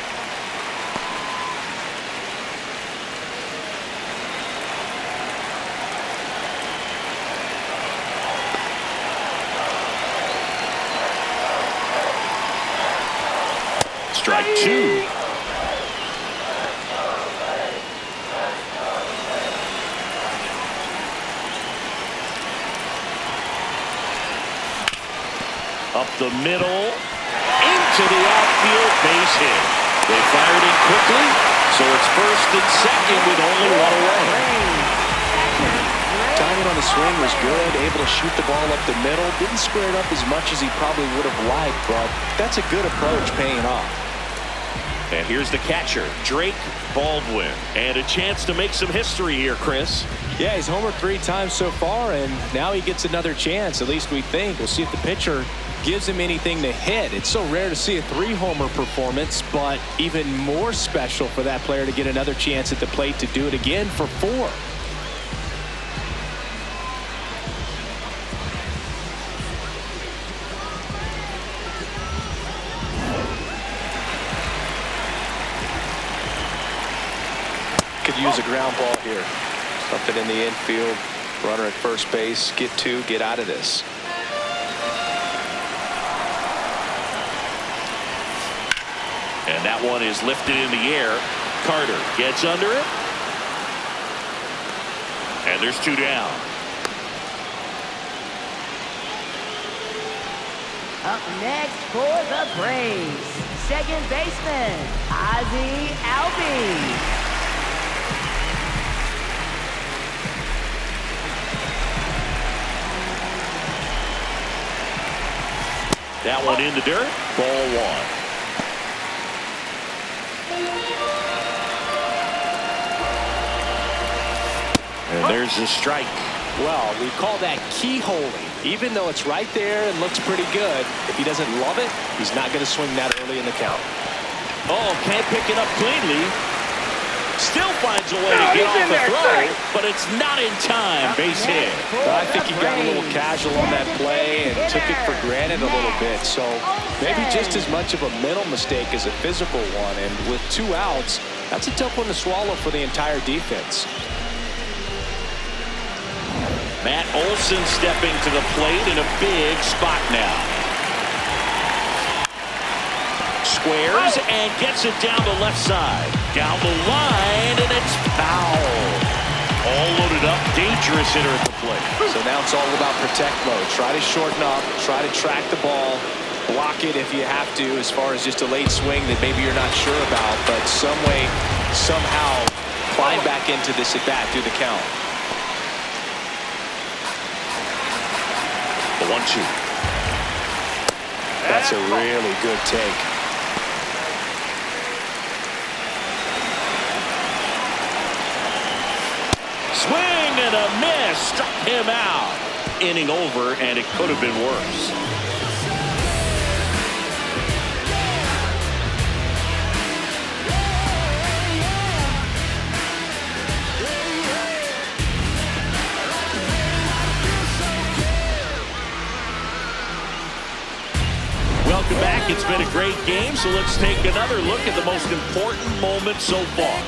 Strike 2. Up the middle, into the outfield, base hit. They fired in quickly, so it's first and second with only 1 away. Timing on the swing was good, able to shoot the ball up the middle. Didn't square it up as much as he probably would have liked, but that's a good approach, paying off. And here's the catcher, Drake Baldwin. And a chance to make some history here, Chris. Yeah, he's homered 3 times so far, and now he gets another chance, at least we think. We'll see if the pitcher gives him anything to hit. It's so rare to see a 3-homer performance, but even more special for that player to get another chance at the plate to do it again for 4. Could use a ground ball here. Something in the infield. Runner at first base. Get 2. Get out of this. And that one is lifted in the air. Carter gets under it. And there's 2 down. Up next for the Braves, second baseman, Ozzie Albies. That one in the dirt. Ball 1. And there's the strike. Well, we call that keyholing. Even though it's right there and looks pretty good, if he doesn't love it, he's not going to swing that early in the count. Oh, can't pick it up cleanly. Still finds a way to get off the throw, but it's not in time. Base hit. But I think he got a little casual on that play and took it for granted a little bit. So maybe just as much of a mental mistake as a physical one. And with 2 outs, that's a tough one to swallow for the entire defense. Matt Olson stepping to the plate in a big spot now. Squares and gets it down the left side. Down the line, and it's foul. All loaded up, dangerous hitter at the plate. So now it's all about protect mode. Try to shorten up, try to track the ball, block it if you have to, as far as just a late swing that maybe you're not sure about, but some way, somehow climb back into this at bat through the count. The 1-2. That's a really good take. Swing and a miss. has struck him out. Inning over, and it could have been worse. Welcome back. It's been a great game, so let's take another look at the most important moment so far.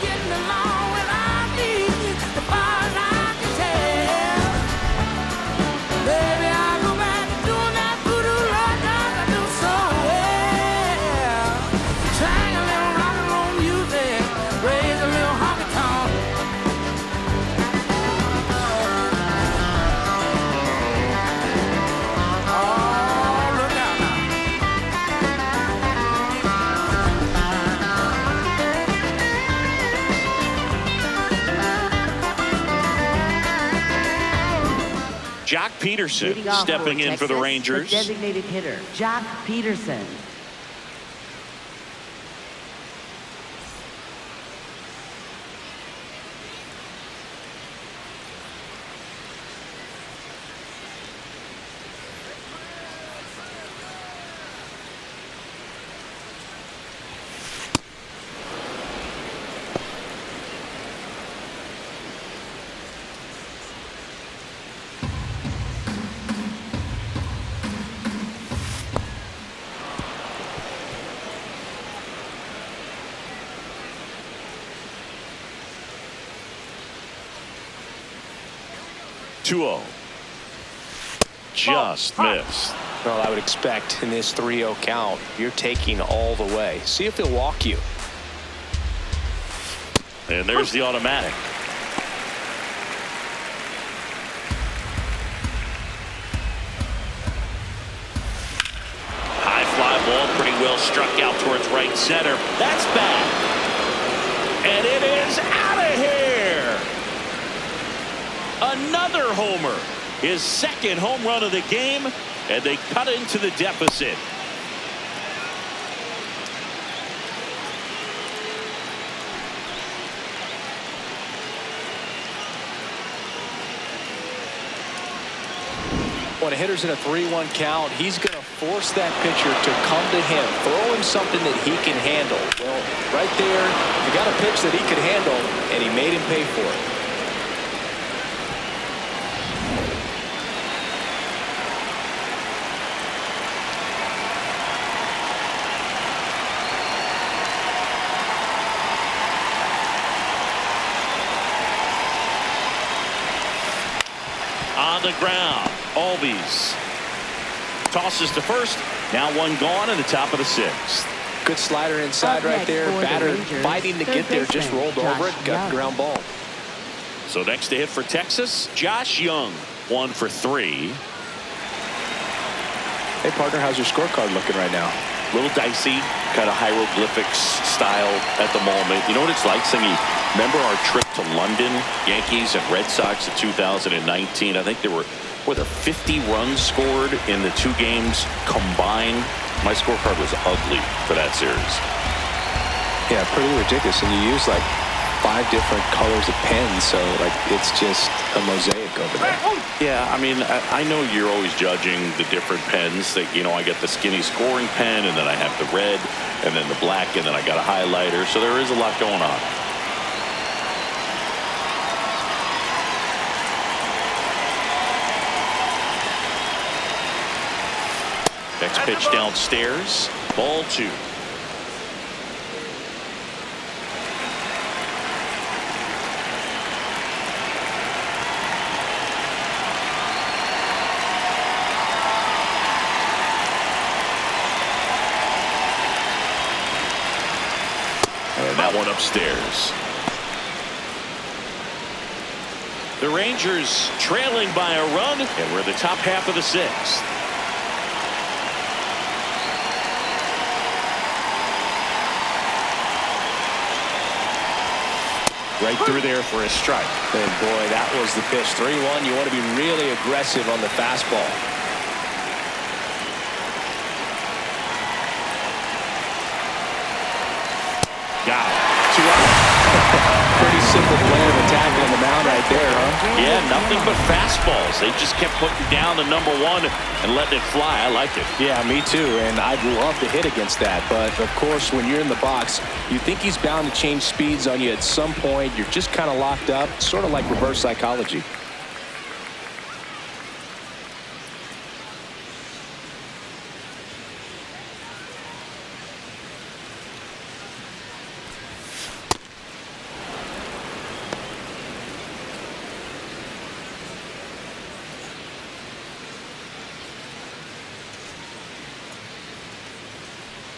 Jock Peterson stepping in for the Rangers. The designated hitter, Jock Peterson. Just missed. Well, I would expect in this 3-0 count, you're taking all the way. See if he'll walk you. And there's the automatic. High fly ball, pretty well struck out towards right center. That's bad. And it is out of here. Another homer. His second home run of the game, and they cut into the deficit. When a hitter's in a 3-1 count, he's going to force that pitcher to come to him, throw him something that he can handle. Well, right there, you got a pitch that he could handle, and he made him pay for it. On the ground, Albies tosses to first. Now one gone in the top of the 6th. Good slider inside right there. Batter fighting to get there, just rolled over it, got the ground ball. So next to hit for Texas, Josh Young, 1 for 3. Hey partner, how's your scorecard looking right now? Little dicey, kind of hieroglyphics style at the moment. You know what it's like, Singy? Remember our trip to London, Yankees and Red Sox in 2019? I think there were 50 runs scored in the 2 games combined. My scorecard was ugly for that series. Yeah, pretty ridiculous. And you use like 5 different colors of pens, so like it's just a mosaic over there. Yeah, I mean, I know you're always judging the different pens. That, you know, I get the skinny scoring pen, and then I have the red, and then the black, and then I got a highlighter. So there is a lot going on. Next pitch downstairs, ball 2. And that one upstairs. The Rangers trailing by a run, and we're in the top half of the 6th. Right through there for a strike. And boy, that was the pitch. 3-1. You want to be really aggressive on the fastball. Got it. 2 out. Pretty simple plan of attacking on the mound. found right there, huh? Yeah, nothing but fastballs. They just kept putting down the number one and letting it fly. I like it. Yeah, me too, and I'd love to hit against that. But, of course, when you're in the box, you think he's bound to change speeds on you at some point. You're just kind of locked up, sort of like reverse psychology.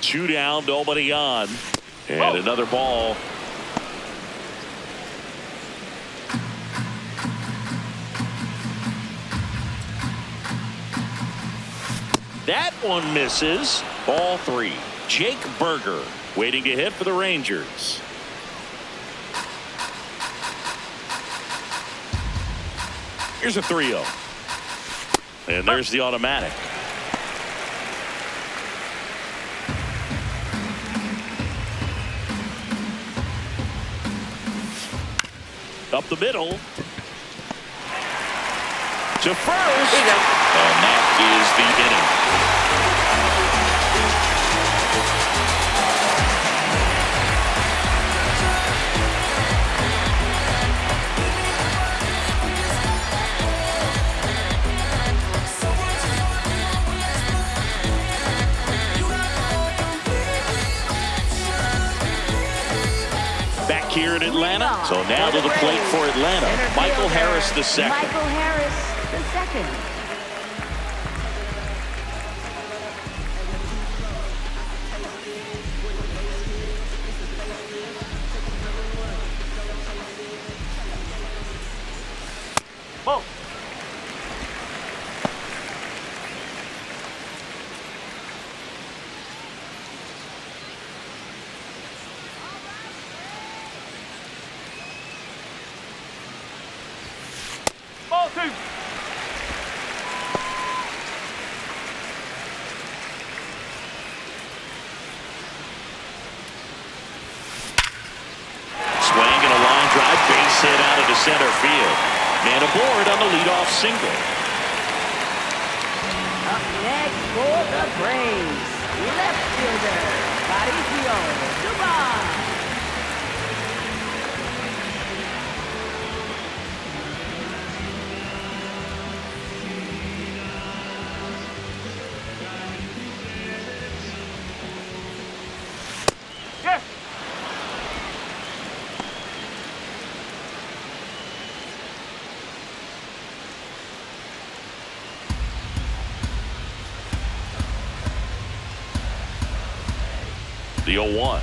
Two down, nobody on. And another ball. That one misses. Ball three. Jake Berger waiting to hit for the Rangers. Here's a 3-0. And there's the automatic. Up the middle. To first. And that is the inning. Back here in Atlanta. So now to the plate for Atlanta. Michael Harris the second. Michael Harris the second. Whoa. Ball two. Swing and a line drive, base hit out into center field. Man aboard on the leadoff single. Up next for the Braves, left fielder, Mauricio Dubon. Yes. The 0-1.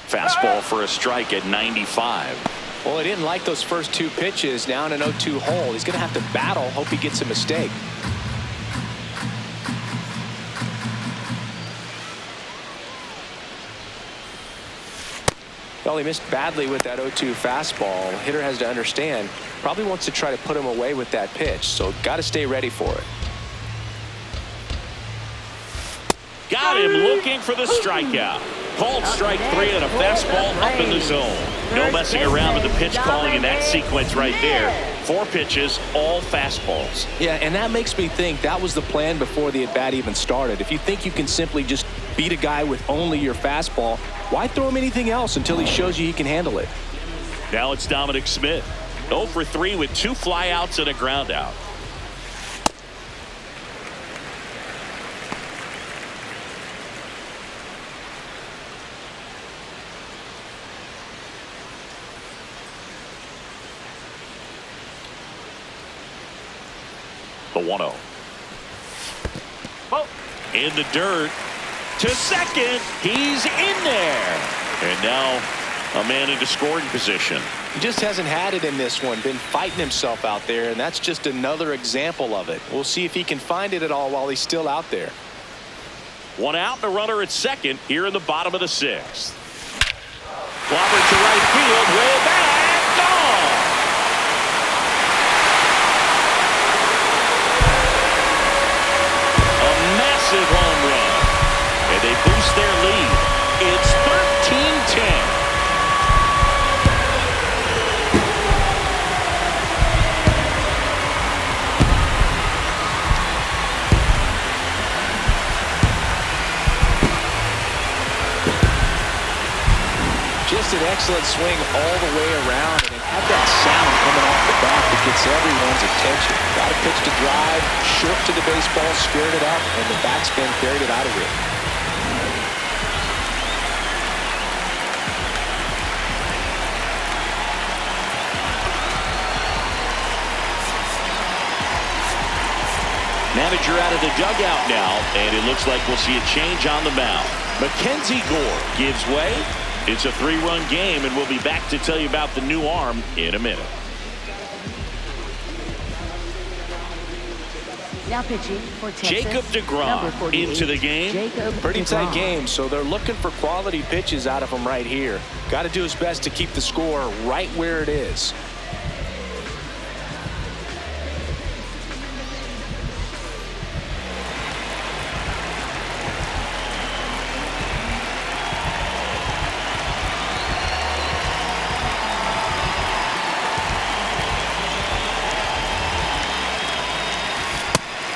Fastball for a strike at 95. Well, he didn't like those first two pitches. Now in an 0-2 hole. He's going to have to battle. Hope he gets a mistake. Well, he missed badly with that 0-2 fastball. The hitter has to understand. Probably wants to try to put him away with that pitch. So got to stay ready for it. Got him looking for the strikeout. Called strike three and a fastball up in the zone. No messing around with the pitch calling in that sequence right there. 4 pitches, all fastballs. Yeah, and that makes me think that was the plan before the at-bat even started. If you think you can simply just beat a guy with only your fastball, why throw him anything else until he shows you he can handle it? Now it's Dominic Smith. 0 for 3 with 2 flyouts and a ground out. The 1-0. Whoa. In the dirt. To second. He's in there. And now a man into scoring position. He just hasn't had it in this one. Been fighting himself out there, and that's just another example of it. We'll see if he can find it at all while he's still out there. 1 out and a runner at second here in the bottom of the 6th. Clobbered to right field. Way back. Gone. Massive home run. And they boost their lead. It's 13-10. Just an excellent swing all the way around, and it had that sound coming off the bat that gets everyone's attention. Got a pitch to drive, short to the baseball, squared it up, and the backspin carried it out of here. Manager out of the dugout now, and it looks like we'll see a change on the mound. Mackenzie Gore gives way. It's a 3-run game, and we'll be back to tell you about the new arm in a minute. Now pitching for Texas, Jacob DeGrom into the game. Pretty tight game, so they're looking for quality pitches out of him right here. Got to do his best to keep the score right where it is.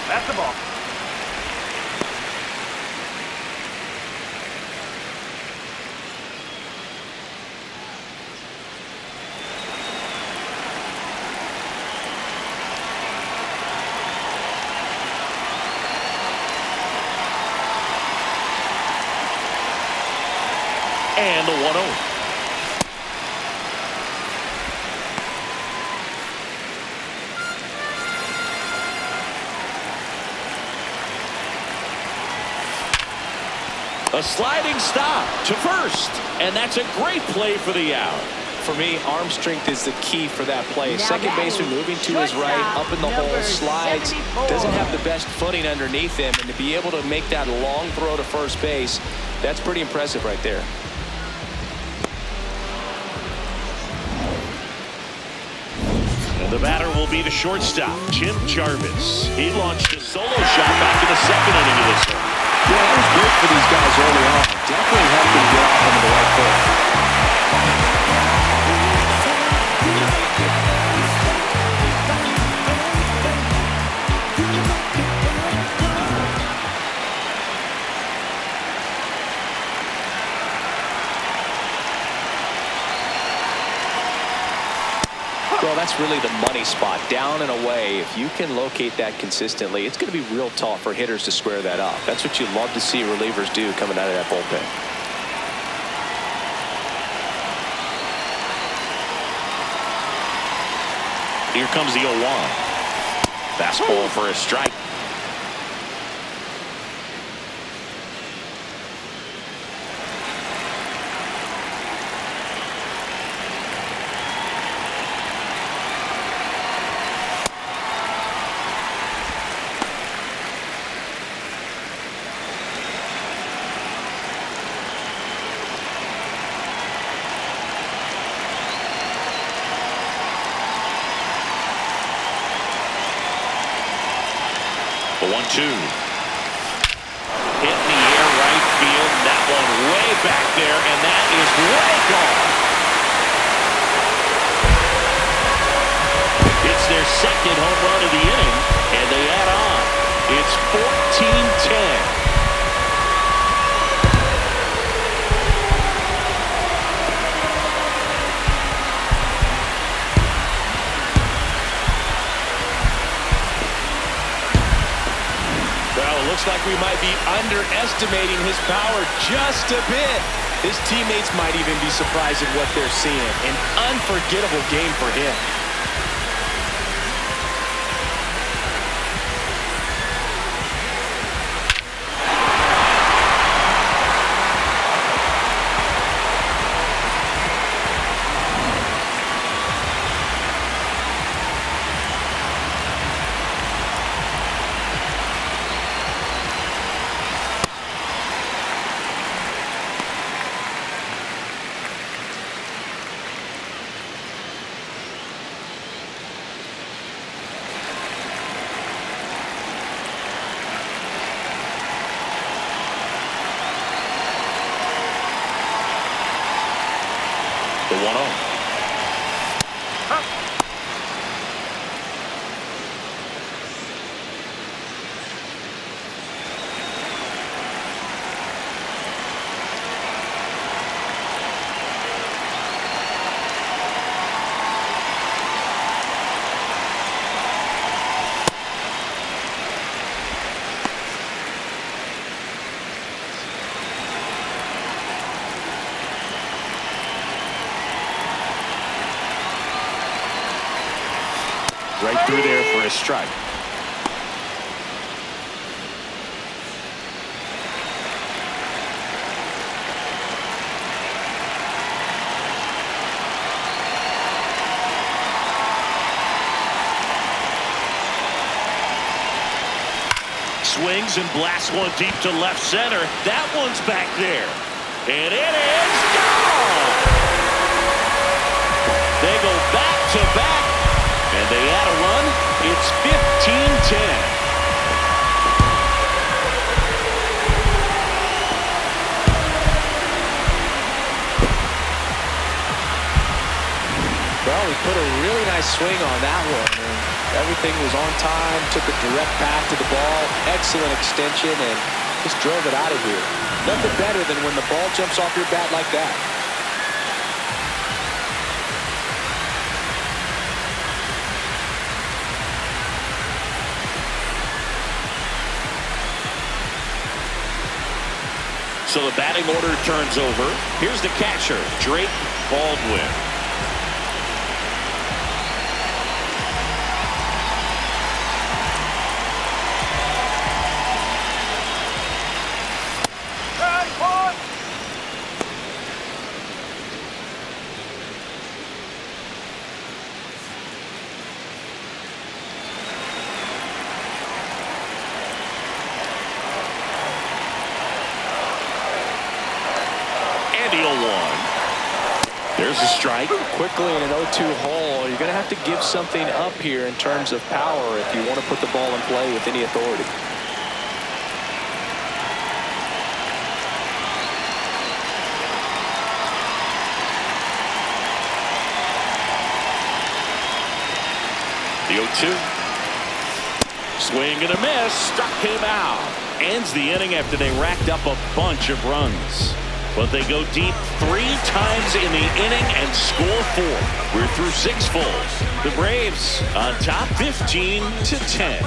That's the ball. And the 1-0. A sliding stop to first, and that's a great play for the out. For me, arm strength is the key for that play. Second baseman moving to his right, up in the hole, slides, doesn't have the best footing underneath him, and to be able to make that long throw to first base, that's pretty impressive right there. And the batter will be the shortstop, Jim Jarvis. He launched a solo shot back in the second inning of this one. Yeah, that was great for these guys early on. Definitely helped them get off into the right foot. Well, that's really the money spot, down and away. If you can locate that consistently, it's going to be real tough for hitters to square that up. That's what you love to see relievers do coming out of that bullpen. Here comes the 0-1. Fastball for a strike. The 1-2. Hit in the air right field. That one way back there, and that is way gone. It's their second home run of the inning, and they add on. It's 14-10. Looks like we might be underestimating his power just a bit. His teammates might even be surprised at what they're seeing. An unforgettable game for him. The 1-0. a strike. Swings and blasts one deep to left center. That one's back there. And it is gone. They go back to back. And they add a run. It's 15-10. Well, he put a really nice swing on that one. And everything was on time, took a direct path to the ball, excellent extension, and just drove it out of here. Nothing better than when the ball jumps off your bat like that. So the batting order turns over. Here's the catcher, Drake Baldwin. There's a strike. Quickly in an 0-2 hole, you're going to have to give something up here in terms of power if you want to put the ball in play with any authority. The 0-2. Swing and a miss. Struck him out. Ends the inning after they racked up a bunch of runs. But they go deep 3 times in the inning and score 4. We're through 6 fulls. The Braves on top 15-10.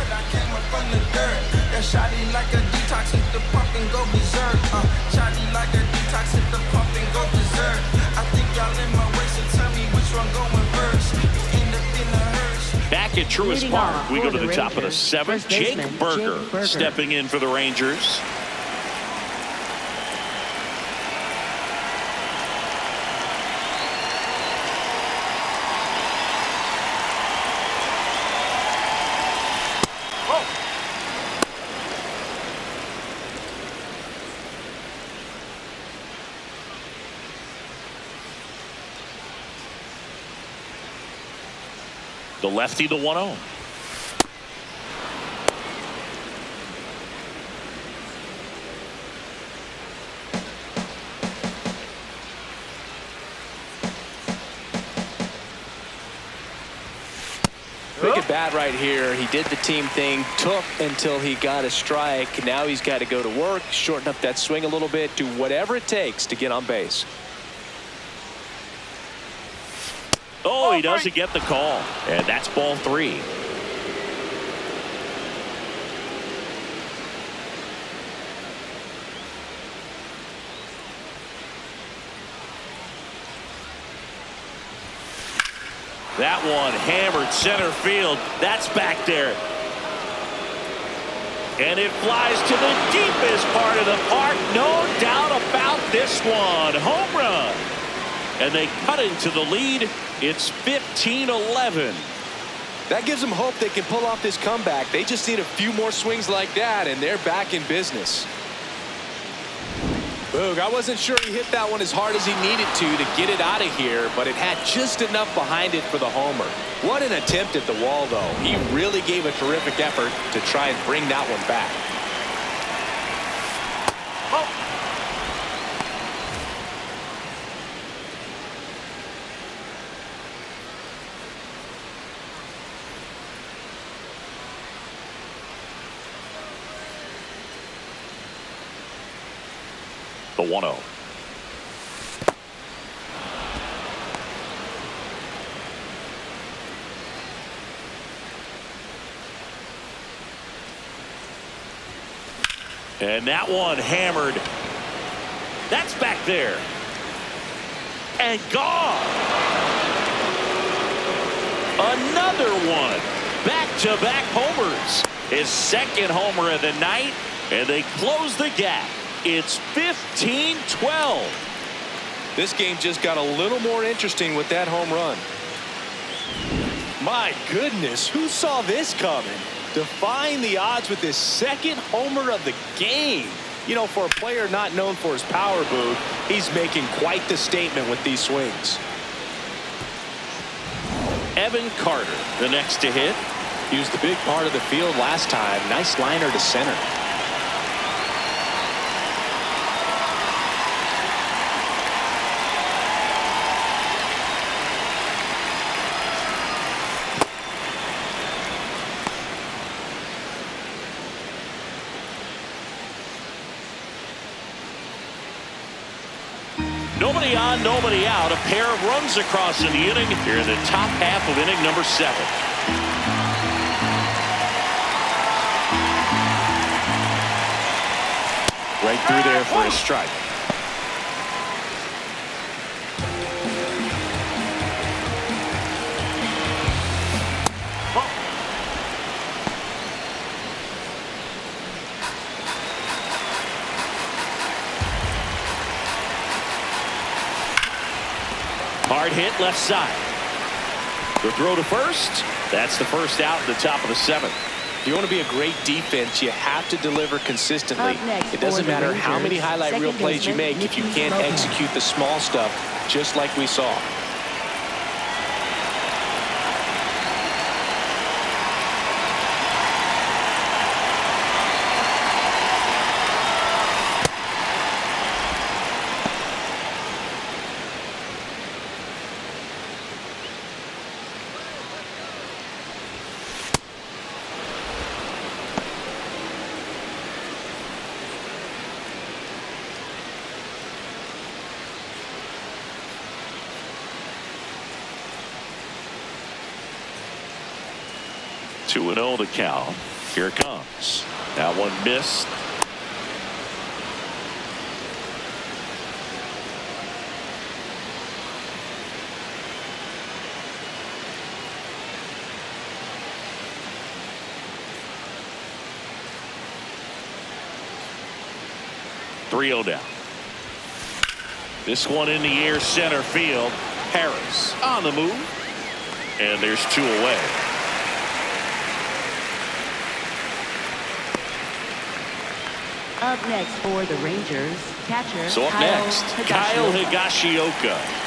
Back at Truist Park, we go to the top of the 7th. Jake Burger stepping in for the Rangers. The lefty, the 1-0. Big at bat right here. He did the team thing, took until he got a strike. Now he's got to go to work, shorten up that swing a little bit, do whatever it takes to get on base. Oh, he doesn't get the call. And that's ball 3. That one hammered center field. That's back there. And it flies to the deepest part of the park. No doubt about this one. Home run. And they cut into the lead. It's 15-11. That gives them hope they can pull off this comeback. They just need a few more swings like that, and they're back in business. Boog, I wasn't sure he hit that one as hard as he needed to get it out of here, but it had just enough behind it for the homer. What an attempt at the wall, though. He really gave a terrific effort to try and bring that one back. The 1-0. And that one hammered. That's back there. And gone. Another one. back-to-back homers. His second homer of the night, and they close the gap. It's 15-12. This game just got a little more interesting with that home run. My goodness, who saw this coming? Defying the odds with his second homer of the game. You know, for a player not known for his power boot, he's making quite the statement with these swings. Evan Carter, the next to hit. He was the big part of the field last time. Nice liner to center. Nobody on, nobody out. A pair of runs across in the inning here in the top half of inning number 7. Right through there for a strike. Hard hit left side. The throw to first. That's the first out in the top of the 7th. If you want to be a great defense, you have to deliver consistently. It doesn't matter how many highlight reel plays you make if you can't execute the small stuff, just like we saw. Two and 0 the count. Here it comes. That one missed. .3-0 down. This one in the air, center field. Harris on the move, and there's 2 away. Up next for the Rangers, catcher So up next, Kyle Higashioka.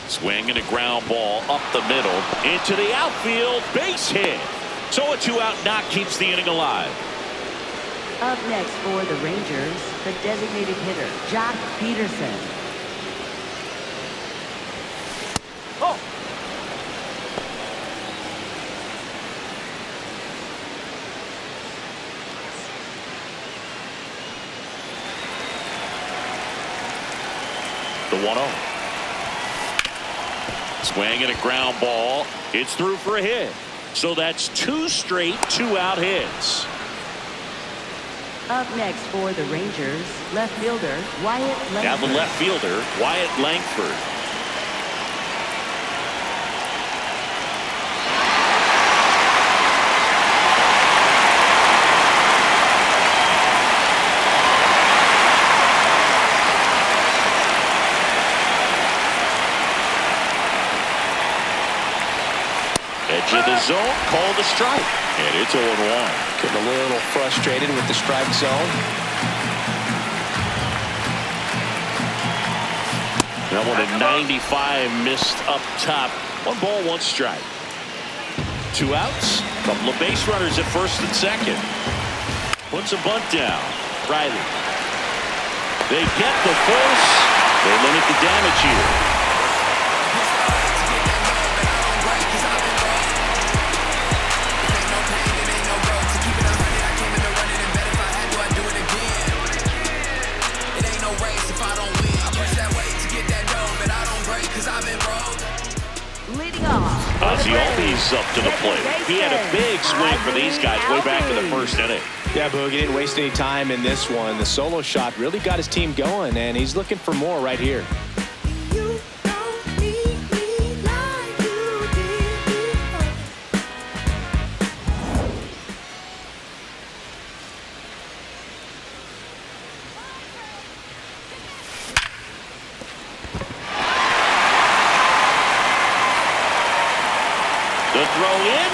Swinging a ground ball up the middle into the outfield, base hit. So a 2-out knock keeps the inning alive. Up next for the Rangers, the designated hitter, Jock Peterson. Oh. The 1-0. Swinging a ground ball. It's through for a hit. So that's 2 straight 2-out hits. Up next for the Rangers, left fielder, Wyatt Langford. Now the left fielder, Wyatt Langford. Edge of the zone, called a strike, and it's 0-1. Getting a little frustrated with the strike zone. That one at 95 missed up top. 1 ball, 1 strike. 2 outs. Couple of base runners at first and second. Puts a bunt down. Riley. They get the force. They limit the damage here. steps up to the plate. He had a big swing for these guys way back in the first inning. Yeah, Boog, he didn't waste any time in this one. The solo shot really got his team going, and he's looking for more right here. The throw in.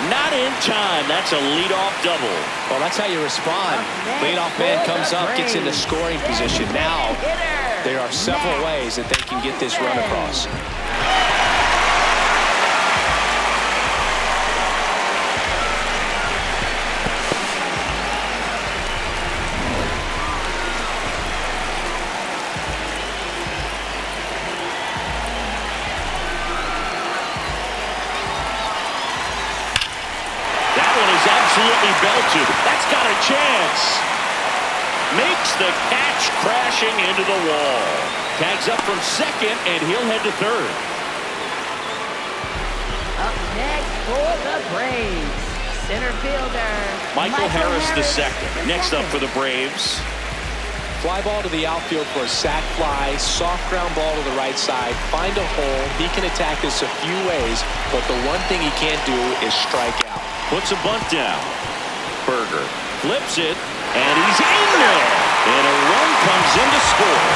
Not in time. That's a leadoff double. Well, that's how you respond. Leadoff man comes up, gets into scoring position. Now, there are several ways that they can get this run across. Absolutely belted. That's got a chance. Makes the catch, crashing into the wall. Tags up from second, and he'll head to third. Up next for the Braves, center fielder Michael Harris II. Next up for the Braves. Fly ball to the outfield for a sac fly. Soft ground ball to the right side. Find a hole. He can attack this a few ways, but the one thing he can't do is strike out. Puts a bunt down. Berger flips it, and he's in there. And a run comes in to score.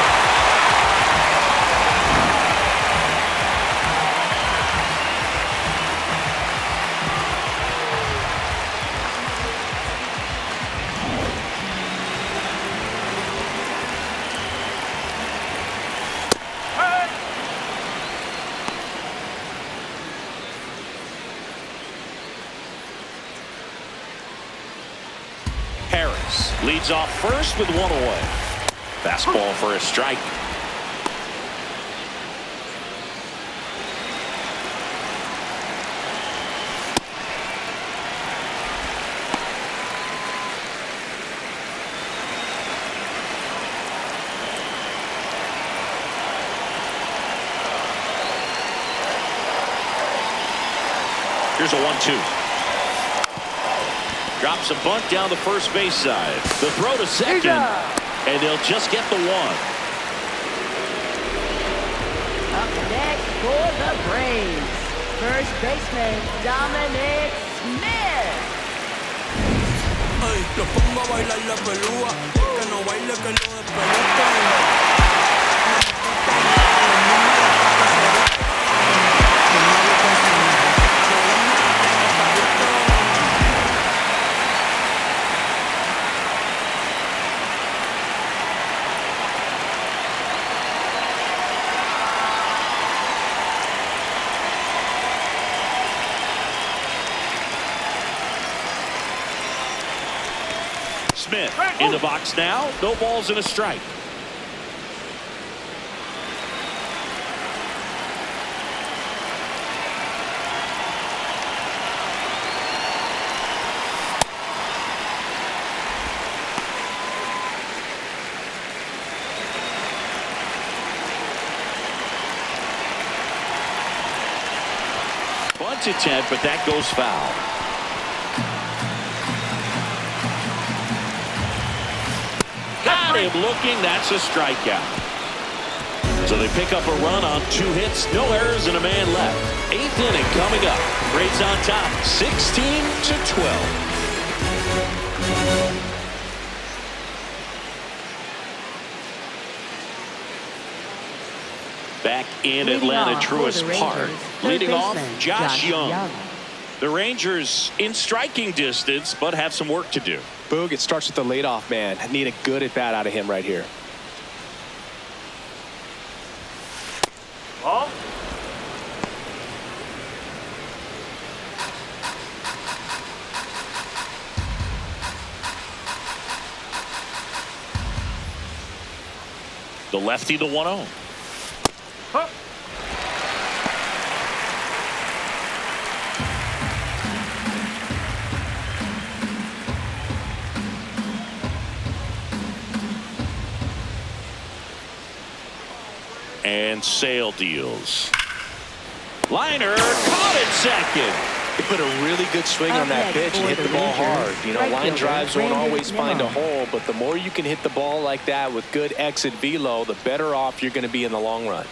Harris leads off first with one away. Fastball for a strike. Here's a 1-2. Drops a bunt down the first base side. The throw to second, and they'll just get the one. Up next for the Braves, first baseman Dominic Smith. Ay, lo pongo a bailar la pelúa, que no baile que lo despeluca. Smith in the box now. No balls and a strike. Bunt attempt, but that goes foul. Got him looking. That's a strikeout. So they pick up a run on 2 hits, no errors, and a man left. 8th inning coming up. Braves on top, 16-12. Back in Atlanta, Truist Park. Leading off, Josh Young. The Rangers in striking distance, but have some work to do. Boog, it starts with the leadoff man. I need a good at bat out of him right here. Ball. The lefty, the 1-0. Huh. And Sale deals. Liner caught at second. He put a really good swing on that pitch and hit the ball hard. You know, line drives won't always find a hole, but the more you can hit the ball like that with good exit velo, the better off you're going to be in the long run.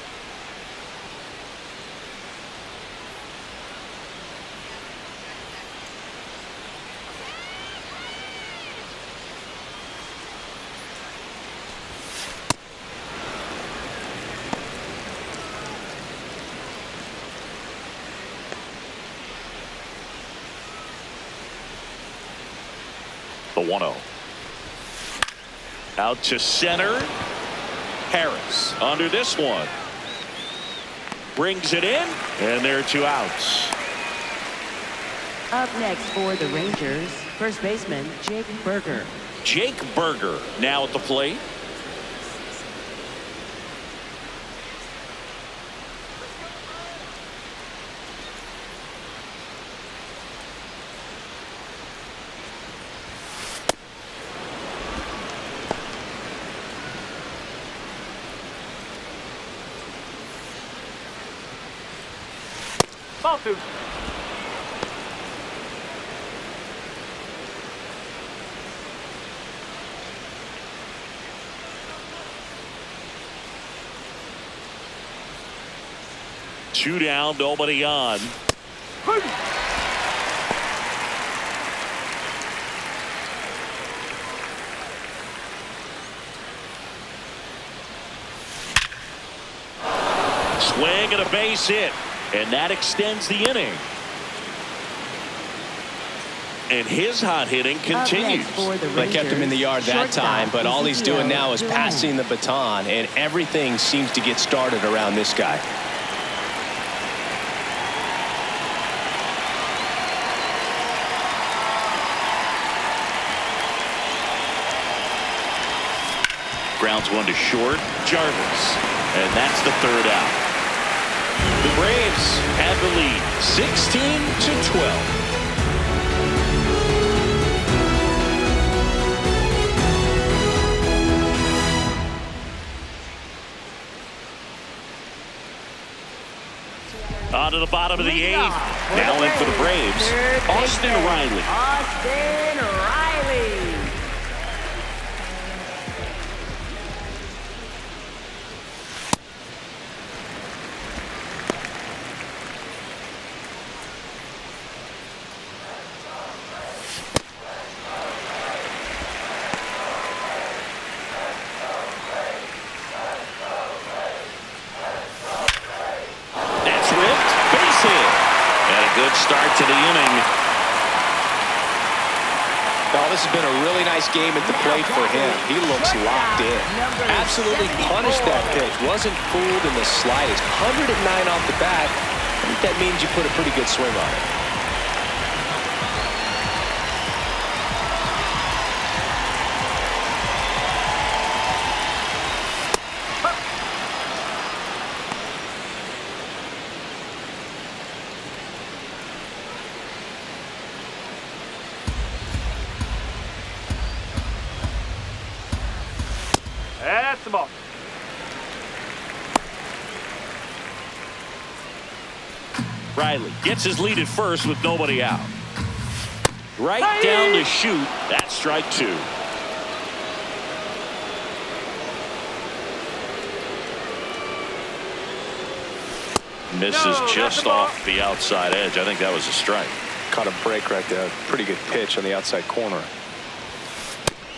The 1-0. Out to center. Harris under this one. Brings it in, and there are 2 outs. Up next for the Rangers, first baseman Jake Berger. Jake Berger now at the plate. Ball 2. Two down, nobody on. Swing and a base hit. And that extends the inning. And his hot hitting continues. They kept him in the yard that time, but all he's doing now is passing the baton, and everything seems to get started around this guy. Grounds one to short. Jarvis. And that's the 3rd out. The Braves have the lead 16-12. On to the bottom of the 8th. Now in for the Braves, Austin Riley. Austin Riley. Start to the inning. Oh, this has been a really nice game at the plate for him. He looks locked in. Absolutely punished that pitch. Wasn't fooled in the slightest. 109 off the bat. I think that means you put a pretty good swing on it. That's the ball. Riley gets his lead at first with nobody out. Right down to shoot. That's strike 2. Misses just off the outside edge. I think that was a strike. Caught a break right there. Pretty good pitch on the outside corner.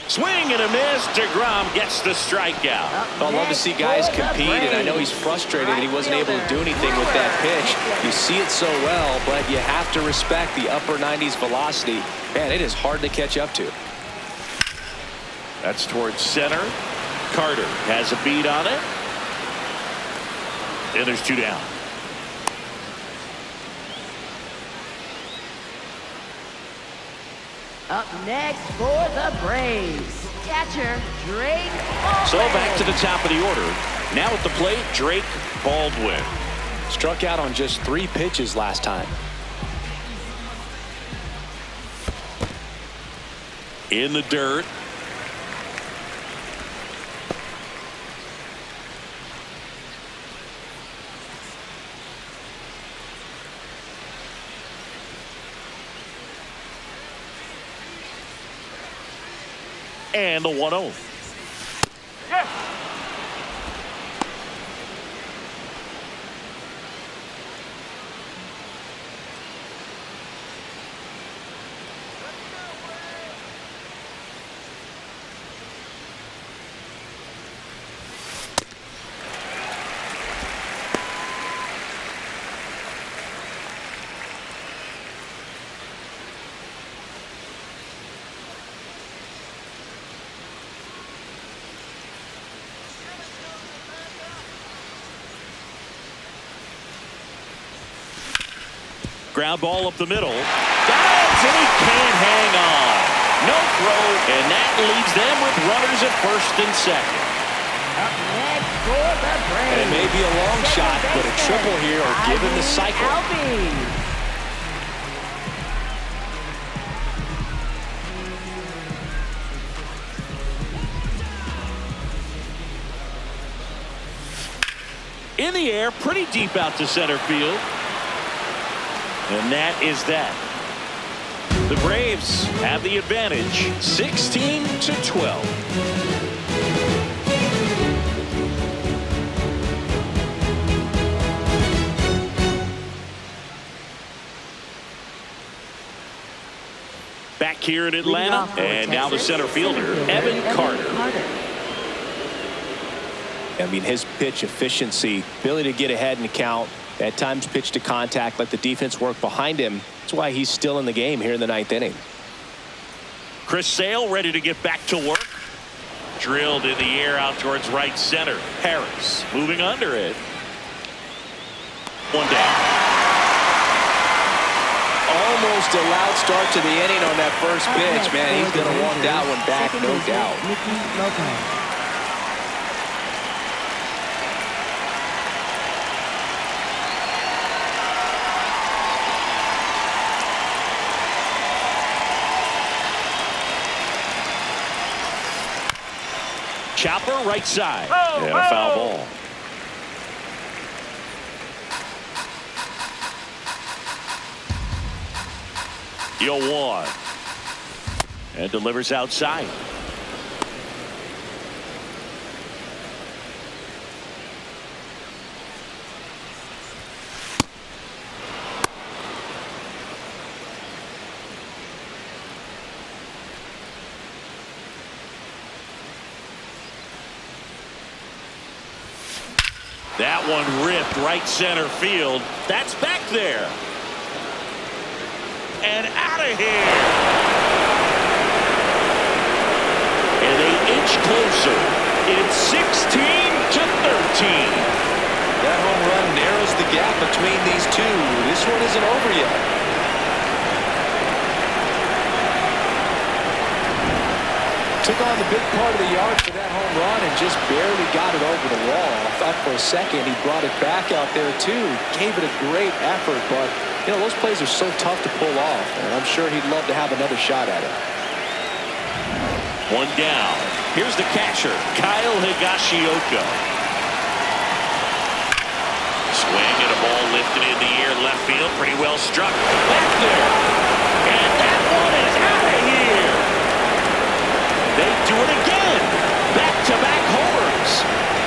Swing and a miss. DeGrom gets the strikeout. I love to see guys compete, and I know he's frustrated that he wasn't able to do anything with that pitch. You see it so well, but you have to respect the upper 90s velocity. Man, it is hard to catch up to. That's towards center. Carter has a beat on it. And there's 2 down. Up next for the Braves, catcher Drake Baldwin. So back to the top of the order. Now at the plate, Drake Baldwin. Struck out on just 3 pitches last time. In the dirt. And the 1-0. Yes. Ground ball up the middle. Dives, and he can't hang on. No throw, and that leaves them with runners at first and second. Up next for the Braves. And it may be a long shot, but a triple here will give him the cycle. In the air, pretty deep out to center field. And that is that. The Braves have the advantage, 16-12. Back here in Atlanta, and now the center fielder, Evan Carter. I mean, his pitch efficiency, ability to get ahead in the count, at times pitch to contact, let the defense work behind him. That's why he's still in the game here in the 9th inning. Chris Sale ready to get back to work. Drilled in the air out towards right center. Harris moving under it. One down. Almost a loud start to the inning on that first pitch. Man, he's going to want that one back, no doubt. Chopper right side. And a foul ball. The 0-1. And delivers outside. That one ripped right center field. That's back there. And out of here. And they inch closer. It's 16-13. That home run narrows the gap between these two. This one isn't over yet. Took on the big part of the yard for that home run and just barely got it over the wall. I thought for a second he brought it back out there too. Gave it a great effort, but you know, those plays are so tough to pull off, and I'm sure he'd love to have another shot at it. One down. Here's the catcher, Kyle Higashioka. Swing and a ball lifted in the air, left field, pretty well struck. Back there. And that one is out of here. They do it again. Back-to-back homers.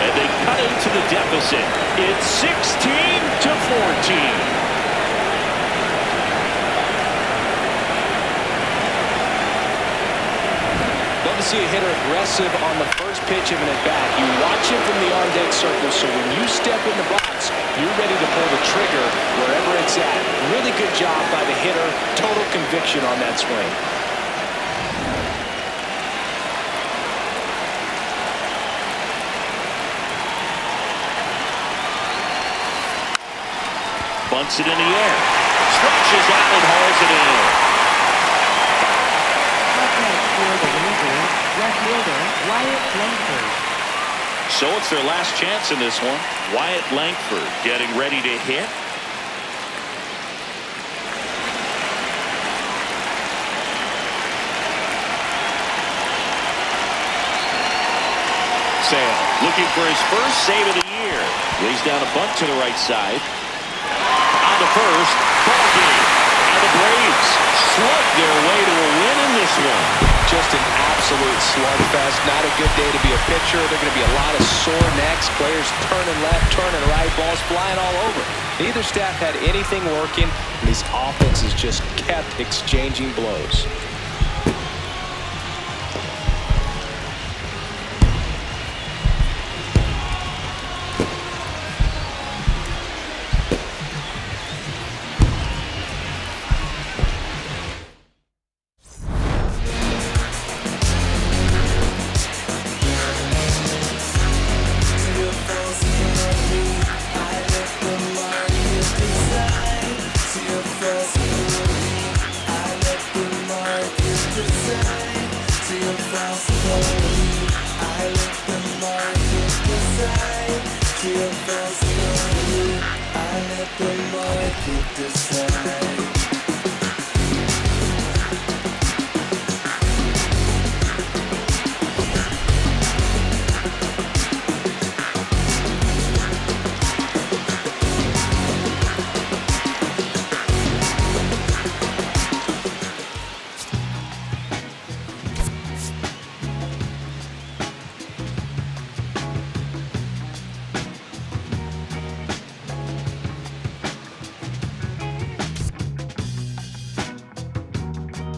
And they cut into the deficit. It's 16-14. Love to see a hitter aggressive on the first pitch of an at-bat. You watch him from the on-deck circle, so when you step in the box, you're ready to pull the trigger wherever it's at. Really good job by the hitter. Total conviction on that swing. Bunts it in the air. Stretches out and hauls it in. For the Rangers, left fielder Wyatt Langford. So it's their last chance in this one. Wyatt Langford getting ready to hit. Sale looking for his first save of the year. Lays down a bunt to the right side. On to first. Ball game. And the Braves slug their way to a win in this one. Just an absolute absolute slugfest. Not a good day to be a pitcher. There are going to be a lot of sore necks. Players turning left, turning right, balls flying all over. Neither staff had anything working, and these offenses just kept exchanging blows. I let the market decide to your false